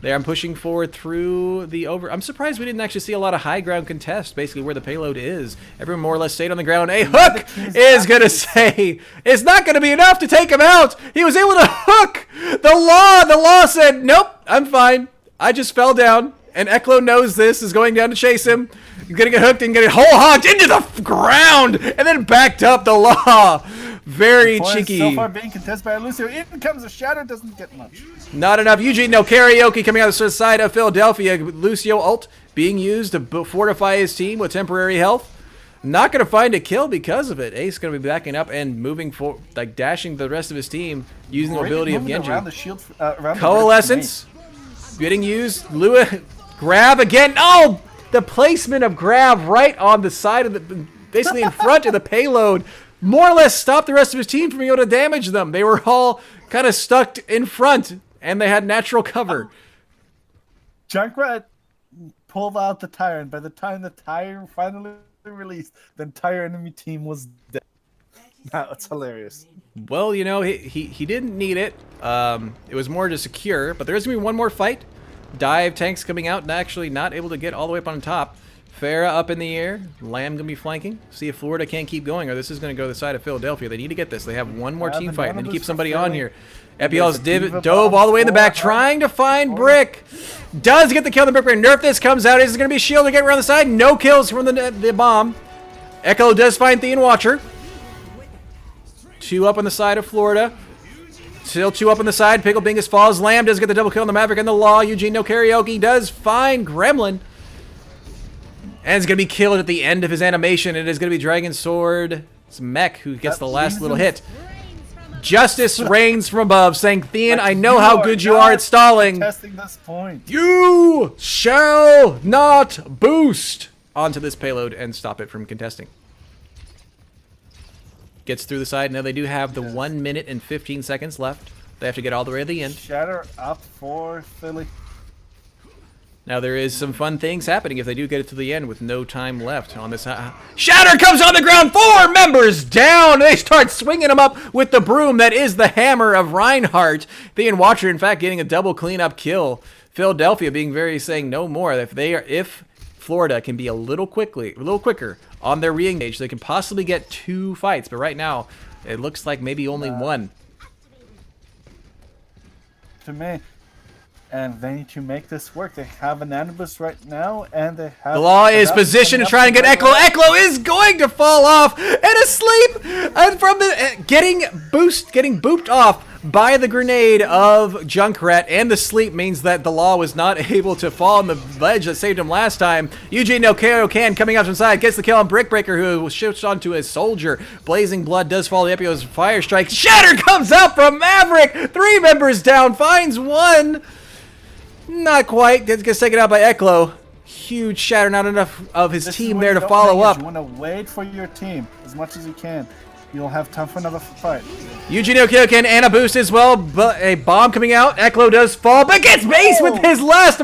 There, I'm pushing forward through the over. I'm surprised we didn't actually see a lot of high ground contest, basically where the payload is. Everyone more or less stayed on the ground. A hook is going to say it's not going to be enough to take him out. He was able to hook. The law said, nope, I'm fine. I just fell down. And Eklo knows this, is going down to chase him. He's going to get hooked and get whole hogged into the ground. And then backed up the law. Very cheeky. So far being contested by Lucio. In comes a shatter, doesn't get much. Not enough. Eugene, no karaoke coming out of the side of Philadelphia. Lucio ult being used to fortify his team with temporary health. Not going to find a kill because of it. Ace going to be backing up and moving for, like dashing the rest of his team using the ability of Genji. Around the shield, around Coalescence getting used. Lua grab again. Oh, the placement of grab right on the side of the, basically in front of the payload. More or less stopped the rest of his team from being able to damage them. They were all kind of stuck in front, and they had natural cover. Junkrat pulled out the tire, and by the time the tire finally released, the entire enemy team was dead. That's hilarious. Well, you know, he didn't need it. It was more to secure, but there is going to be one more fight. Dive tanks coming out and actually not able to get all the way up on top. Farah up in the air. Lamb going to be flanking. See if Florida can't keep going, or this is going to go to the side of Philadelphia. They need to get this. They have one more team fight. They need to keep somebody on here. Epiel's dove all the way in the back, trying to find Brick. Does get the kill on the Brick. Nerf this comes out. Is going to be shield to get around the side. No kills from the bomb. Echo does find Thean Watcher. 2 up on the side of Florida. Still 2 up on the side. Pickle Bingus falls. Lamb does get the double kill on the Maverick and the Law. Eugene no karaoke does find Gremlin. And it's going to be killed at the end of his animation. It is going to be Dragon Sword. It's Mech who gets the last little hit. Justice reigns from above, saying, Thean, I know how good you are at stalling. Testing this point. You shall not boost onto this payload and stop it from contesting. Gets through the side. Now they do have the 1 minute and 15 seconds left. They have to get all the way to the end. Shatter up for Philly. Now there is some fun things happening if they do get it to the end with no time left on this. Shatter comes on the ground. 4 members down. They start swinging them up with the broom that is the hammer of Reinhardt. Thean Watcher, in fact, getting a double cleanup kill. Philadelphia being saying no more. If Florida can be a little quicker on their re-engage, they can possibly get 2 fights. But right now, it looks like maybe only 1. To me. And they need to make this work. They have an Anubis right now, and they have... The Law is positioned to try and get Eklo. Eklo is going to fall off and asleep, and from the getting booped off by the grenade of Junkrat, and the sleep means that the Law was not able to fall on the ledge that saved him last time. Eugene Nokokan coming out from side gets the kill on Brickbreaker, who shifts onto a soldier. Blazing Blood does fall to Epio's fire strike. Shatter comes out from Maverick. 3 members down, finds 1. Not quite. Gets taken out by Eklo. Huge Shatter. Not enough of his team there to follow up. You want to wait for your team as much as you can. You'll have time for another fight. Eugenio Kyoken and a boost as well, but a bomb coming out. Eklo does fall, but gets base with his last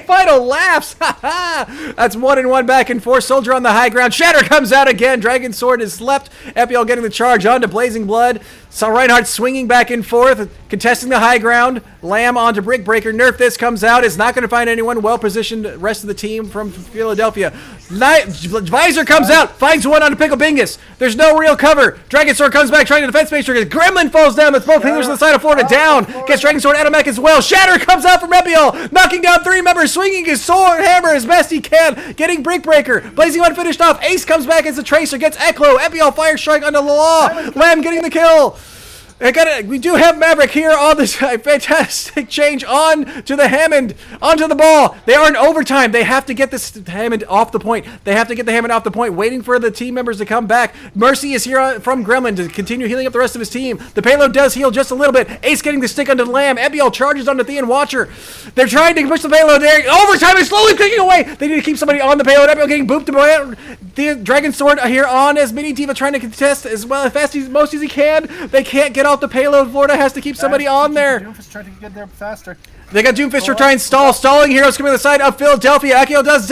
final laughs. That's 1-1 back and forth. Soldier on the high ground. Shatter comes out again. Dragon Sword is slept. Epiel getting the charge onto Blazing Blood. Saw Reinhardt swinging back and forth, contesting the high ground. Lamb onto Brickbreaker. Nerf this comes out. Is not going to find anyone. Well positioned. Rest of the team from Philadelphia. Visor comes out. Finds 1 onto Pickle Bingus. There's no real cover. Dragon Sword comes back trying to defense matrix. Gremlin falls down. That's both healers on the side of Florida down. Gets Dragon Sword out of mech as well. Shatter comes out from Epiel, knocking down 3 members, swinging his sword hammer as best he can, getting Brickbreaker. Blazing One finished off. Ace comes back as the Tracer, gets Eklo. Epiel fire strike onto the Law. Lamb getting the kill. We do have Maverick here on this fantastic change on to the Hammond, onto the ball. They are in overtime. They have to get this Hammond off the point. They have to get the Hammond off the point, waiting for the team members to come back. Mercy is here from Gremlin to continue healing up the rest of his team. The payload does heal just a little bit. Ace getting the stick onto the Lamb. Epiel charges onto Thean Watcher. They're trying to push the payload there. Overtime is slowly clicking away. They need to keep somebody on the payload. Epiel getting booped the Dragon Sword here on as Mini Diva trying to contest as well as fast as most as he can. They can't get off the payload. Florida has to keep somebody on there. Doomfist trying to get there faster. They got Doomfist trying to stall. Stalling heroes coming to the side of Philadelphia. Echo does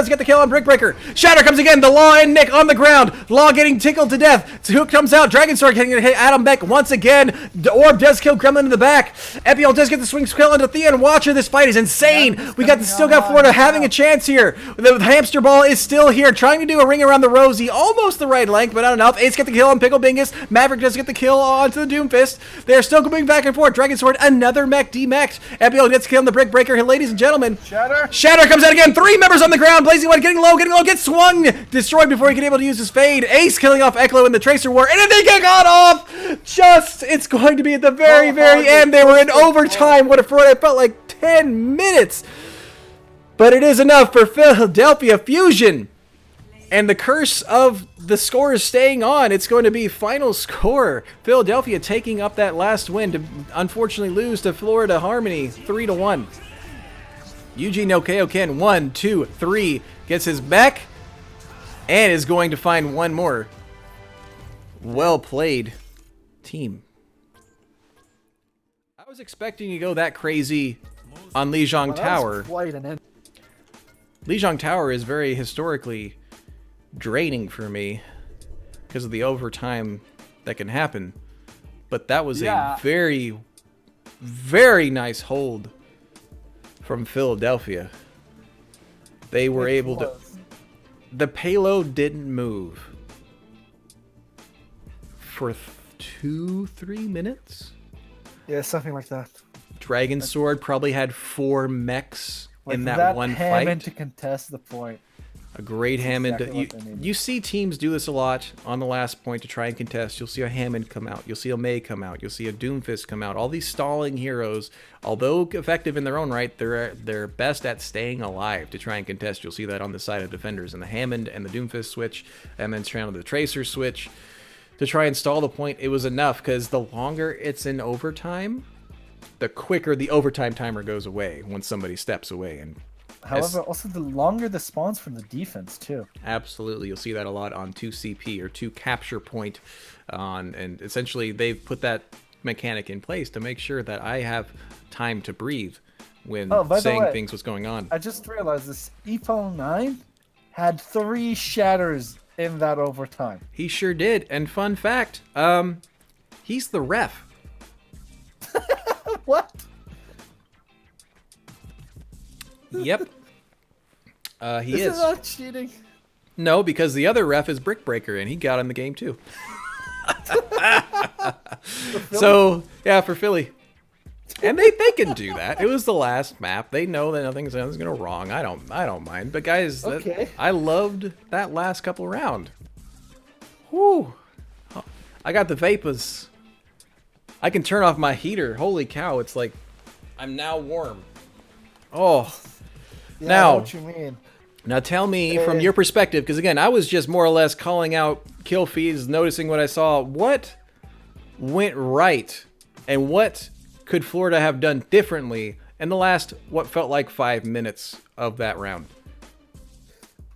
get the kill on Brickbreaker. Shatter comes again. The Law and Nick on the ground. Law getting tickled to death. Hook comes out. Dragon Sword getting hit Adam Beck once again. The Orb does kill Gremlin in the back. Epiel does get the swing kill into Thea and Watcher. This fight is insane. We still got Florida having a chance here. The hamster ball is still here, trying to do a ring around the Rosie. Almost the right length, but not enough. Ace get the kill on Pickle Bingus. Maverick does get the kill onto the Doomfist. They're still going back and forth. Dragon Sword, another mech demeched. Epiel gets killed on the Brick Breaker. Ladies and gentlemen, Shatter comes out again. 3 members on the ground. Blazing One getting low, gets swung, destroyed before he can able to use his fade. Ace killing off Eklo in the Tracer War, and then they get got off. It's going to be at the very end. They were in overtime. What a fraud! It felt like 10 minutes, but it is enough for Philadelphia Fusion. And the curse of the score is staying on. It's going to be final score. Philadelphia taking up that last win to unfortunately lose to Florida Harmony 3-1. Eugene Okayoken 1, 2, 3 gets his back and is going to find one more. Well played, team. I was expecting to go that crazy on Lijiang Tower. Lijiang Tower is very historically draining for me because of the overtime that can happen, but that was a very, very nice hold from Philadelphia. They were able to. The payload didn't move for 2-3 minutes. Yeah, something like that. Dragon Sword probably had 4 mechs in that one fight. Hammond to contest the point. A great Hammond. Exactly You see teams do this a lot on the last point to try and contest. You'll see a Hammond come out. You'll see a May come out. You'll see a Doomfist come out. All these stalling heroes, although effective in their own right, they're best at staying alive to try and contest. You'll see that on the side of defenders. And the Hammond and the Doomfist switch, and then trying to the Tracer switch to try and stall the point. It was enough because the longer it's in overtime, the quicker the overtime timer goes away once somebody steps away. And however, also the longer the spawns from the defense too. Absolutely, you'll see that a lot on 2CP or 2 capture point and essentially they've put that mechanic in place to make sure that I have time to breathe when saying things what's going on. I just realized this EPO 9 had 3 shatters in that overtime. He sure did. And fun fact, he's the ref. What? Yep. He is. This is not cheating. No, because the other ref is Brickbreaker, and he got in the game too. So, yeah, for Philly. And they can do that. It was the last map. They know that nothing's going to go wrong. I don't mind. But guys, I loved that last couple round. Whew. I got the vapors. I can turn off my heater. Holy cow, it's like I'm now warm. Oh. Yeah, now, I know what you mean. Now tell me from your perspective, because again, I was just more or less calling out kill feeds, noticing what I saw. What went right, and what could Florida have done differently in the last, what felt like 5 minutes of that round?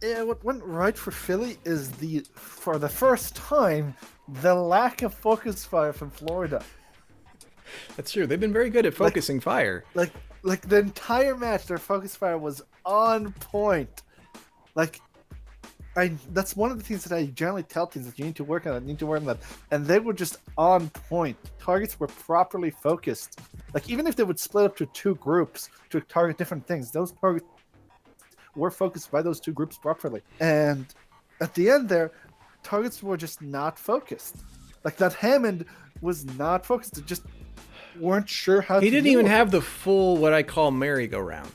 Yeah, what went right for Philly is for the first time, the lack of focus fire from Florida. That's true. They've been very good at focusing fire. Like the entire match, their focus fire was on point. That's one of the things that I generally tell teams that you need to work on that. And they were just on point. Targets were properly focused. Like even if they would split up to 2 groups to target different things, those targets were focused by those 2 groups properly. And at the end there, targets were just not focused. Like that Hammond was not focused. It just weren't sure how he didn't even have the full what I call merry-go-round.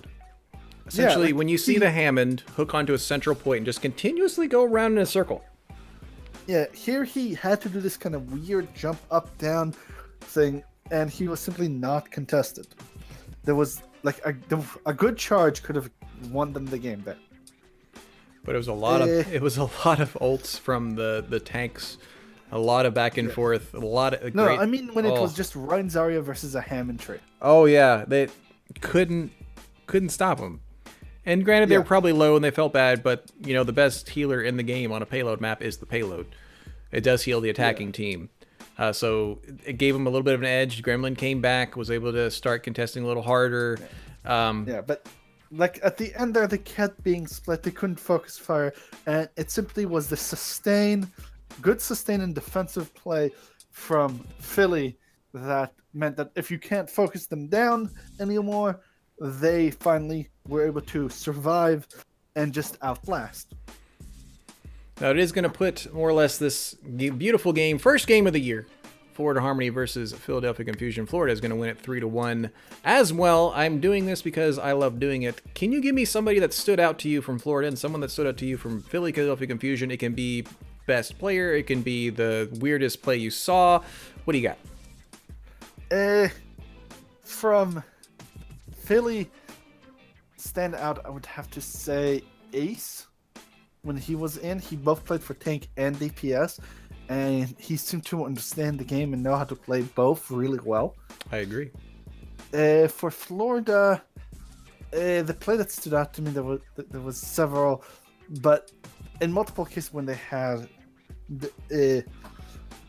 Essentially, when you see the Hammond hook onto a central point and just continuously go around in a circle. Yeah, here he had to do this kind of weird jump up down thing, and he was simply not contested. There was like a good charge could have won them the game there. But it was a lot of ults from the tanks. A lot of back and forth. A lot of great... I mean when it was just Ryan Zarya versus a Hammond tree. Oh yeah, they couldn't stop him. And granted, they were Yeah. probably low and they felt bad, but you know the best healer in the game on a payload map is the payload. It does heal the attacking team. So it gave them a little bit of an edge. Gremlin came back, was able to start contesting a little harder. Yeah, but like at the end there, they kept being split. They couldn't focus fire, and it simply was the good sustain and defensive play from Philly that meant that if you can't focus them down anymore, they finally were able to survive and just outlast. Now it is going to put more or less this beautiful game, first game of the year, Florida Harmony versus Philadelphia Confusion. Florida is going to win it 3-1. As well, I'm doing this because I love doing it. Can you give me somebody that stood out to you from Florida and someone that stood out to you from Philadelphia Confusion? It can be best player. It can be the weirdest play you saw. What do you got? From Philly stand out, I would have to say Ace. When he was in, he both played for tank and DPS, and he seemed to understand the game and know how to play both really well. I agree. For Florida, the play that stood out to me, there was several, but in multiple cases when they had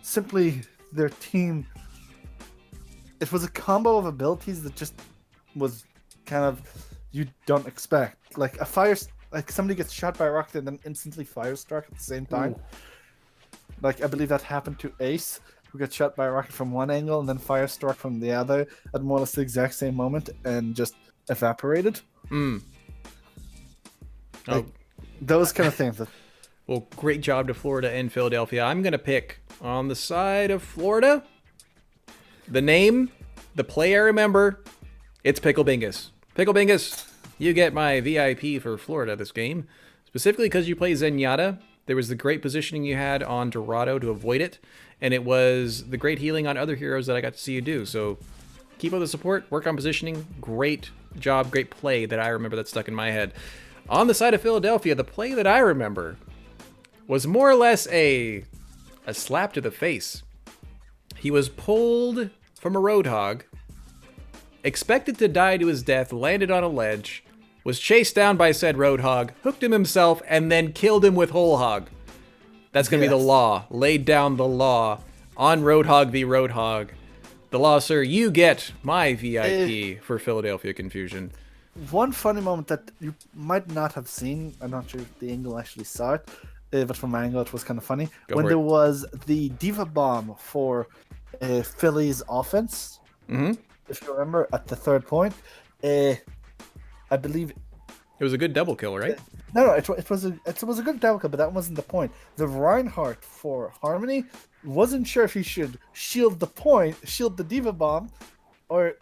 simply their team, it was a combo of abilities that just was kind of you don't expect. Like a fire, like somebody gets shot by a rocket and then instantly firestruck at the same time. Ooh. Like I believe that happened to Ace, who got shot by a rocket from one angle and then firestruck from the other at more or less the exact same moment and just evaporated. Mm. Like, those kind of things. Well, great job to Florida and Philadelphia. I'm going to pick on the side of Florida. The name, the play I remember, it's Pickle Bingus. Pickle Bingus, you get my VIP for Florida this game. Specifically because you play Zenyatta. There was the great positioning you had on Dorado to avoid it. And it was the great healing on other heroes that I got to see you do. So keep up the support, work on positioning. Great job, great play that I remember that stuck in my head. On the side of Philadelphia, the play that I remember was more or less a slap to the face. He was pulled from a Roadhog, expected to die to his death, landed on a ledge, was chased down by said Roadhog, hooked him himself, and then killed him with Whole Hog. That's going to be the law. Laid down the law on Roadhog v. Roadhog. The law, sir, you get my VIP for Philadelphia Confusion. One funny moment that you might not have seen, I'm not sure if the angle actually saw it, but from my angle it was kind of funny. When there was the Diva Bomb for Philly's offense, if you remember, at the third point, I believe it was a good double kill, right? No, it was a good double kill, but that wasn't the point. The Reinhardt for Harmony wasn't sure if he should shield the Diva Bomb, or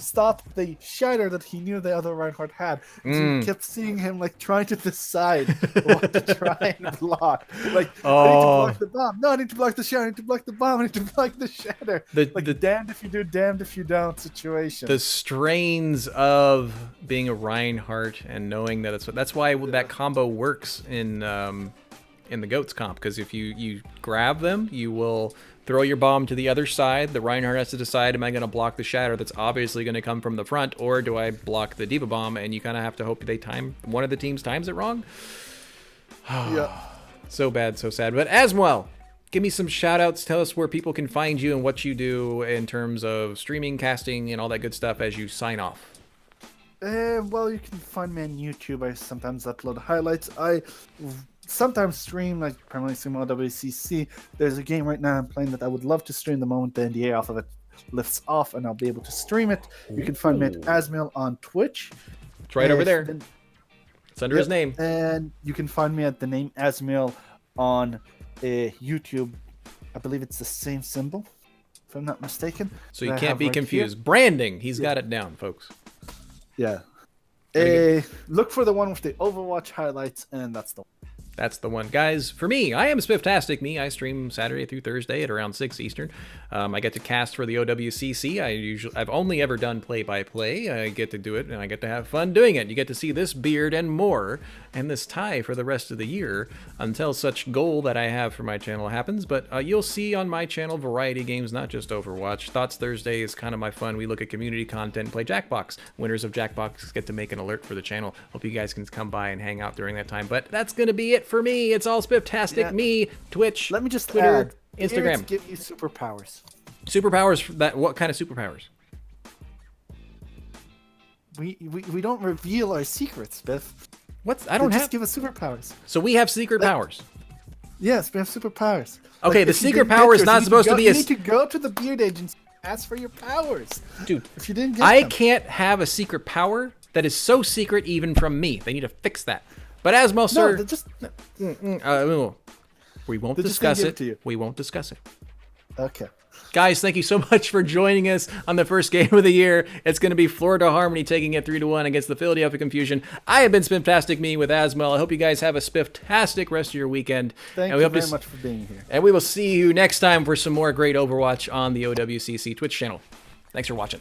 stop the shatter that he knew the other Reinhardt had. So you kept seeing him like trying to decide what to try and block. Like, I need to block the bomb. No, I need to block the shatter. I need to block the bomb. I need to block the shatter. The damned if you do, damned if you don't situation. The strains of being a Reinhardt and knowing that that's why that combo works in the GOATS comp, because if you grab them, you will throw your bomb to the other side. The Reinhardt has to decide, am I going to block the shatter that's obviously going to come from the front, or do I block the Diva Bomb? And you kind of have to hope one of the teams times it wrong. Yeah. So bad, so sad. But as well, give me some shout outs. Tell us where people can find you and what you do in terms of streaming, casting, and all that good stuff as you sign off. Well, you can find me on YouTube. I sometimes upload highlights. I sometimes stream, like primarily stream OWCC. There's a game right now I'm playing that I would love to stream the moment the NDA off of it lifts off, and I'll be able to stream it. You can find me at Asmiel on Twitch. It's right over there. It's under his name. And you can find me at the name Asmiel on YouTube. I believe it's the same symbol, if I'm not mistaken. So you can't be confused. Here. Branding. He's got it down, folks. Yeah. Look for the one with the Overwatch highlights, and that's the one. That's the one. Guys, for me, I am Spifftastic Me. I stream Saturday through Thursday at around 6 Eastern. I get to cast for the OWCC. I've only ever done play-by-play. I get to do it, and I get to have fun doing it. You get to see this beard and more, and this tie for the rest of the year, until such goal that I have for my channel happens. But you'll see on my channel variety games, not just Overwatch. Thoughts Thursday is kind of my fun. We look at community content and play Jackbox. Winners of Jackbox get to make an alert for the channel. Hope you guys can come by and hang out during that time. But that's going to be it for me. It's all Spifftastic Me. Twitch, Let me just Twitter, add, Instagram. beards give you superpowers. Superpowers? What kind of superpowers? We don't reveal our secrets, Biff. What's I don't They have. just give us superpowers. So we have secret powers. Yes, we have superpowers. Okay, the if you secret didn't get power is yours, not you need supposed to go- be You a need to go to the beard agency and ask for your powers. Dude, If you didn't get I them. can't have a secret power that is so secret even from me. They need to fix that. But as most No, sir, they're just we won't they're just gonna discuss give it. it to you. We won't discuss it. okay. Guys, thank you so much for joining us on the first game of the year. It's going to be Florida Harmony taking it 3-1 against the Philadelphia Confusion. I have been Spifftastic Me with Asmel. I hope you guys have a Spifftastic rest of your weekend. Thank and we you hope to very much for being here. And we will see you next time for some more great Overwatch on the OWCC Twitch channel. Thanks for watching.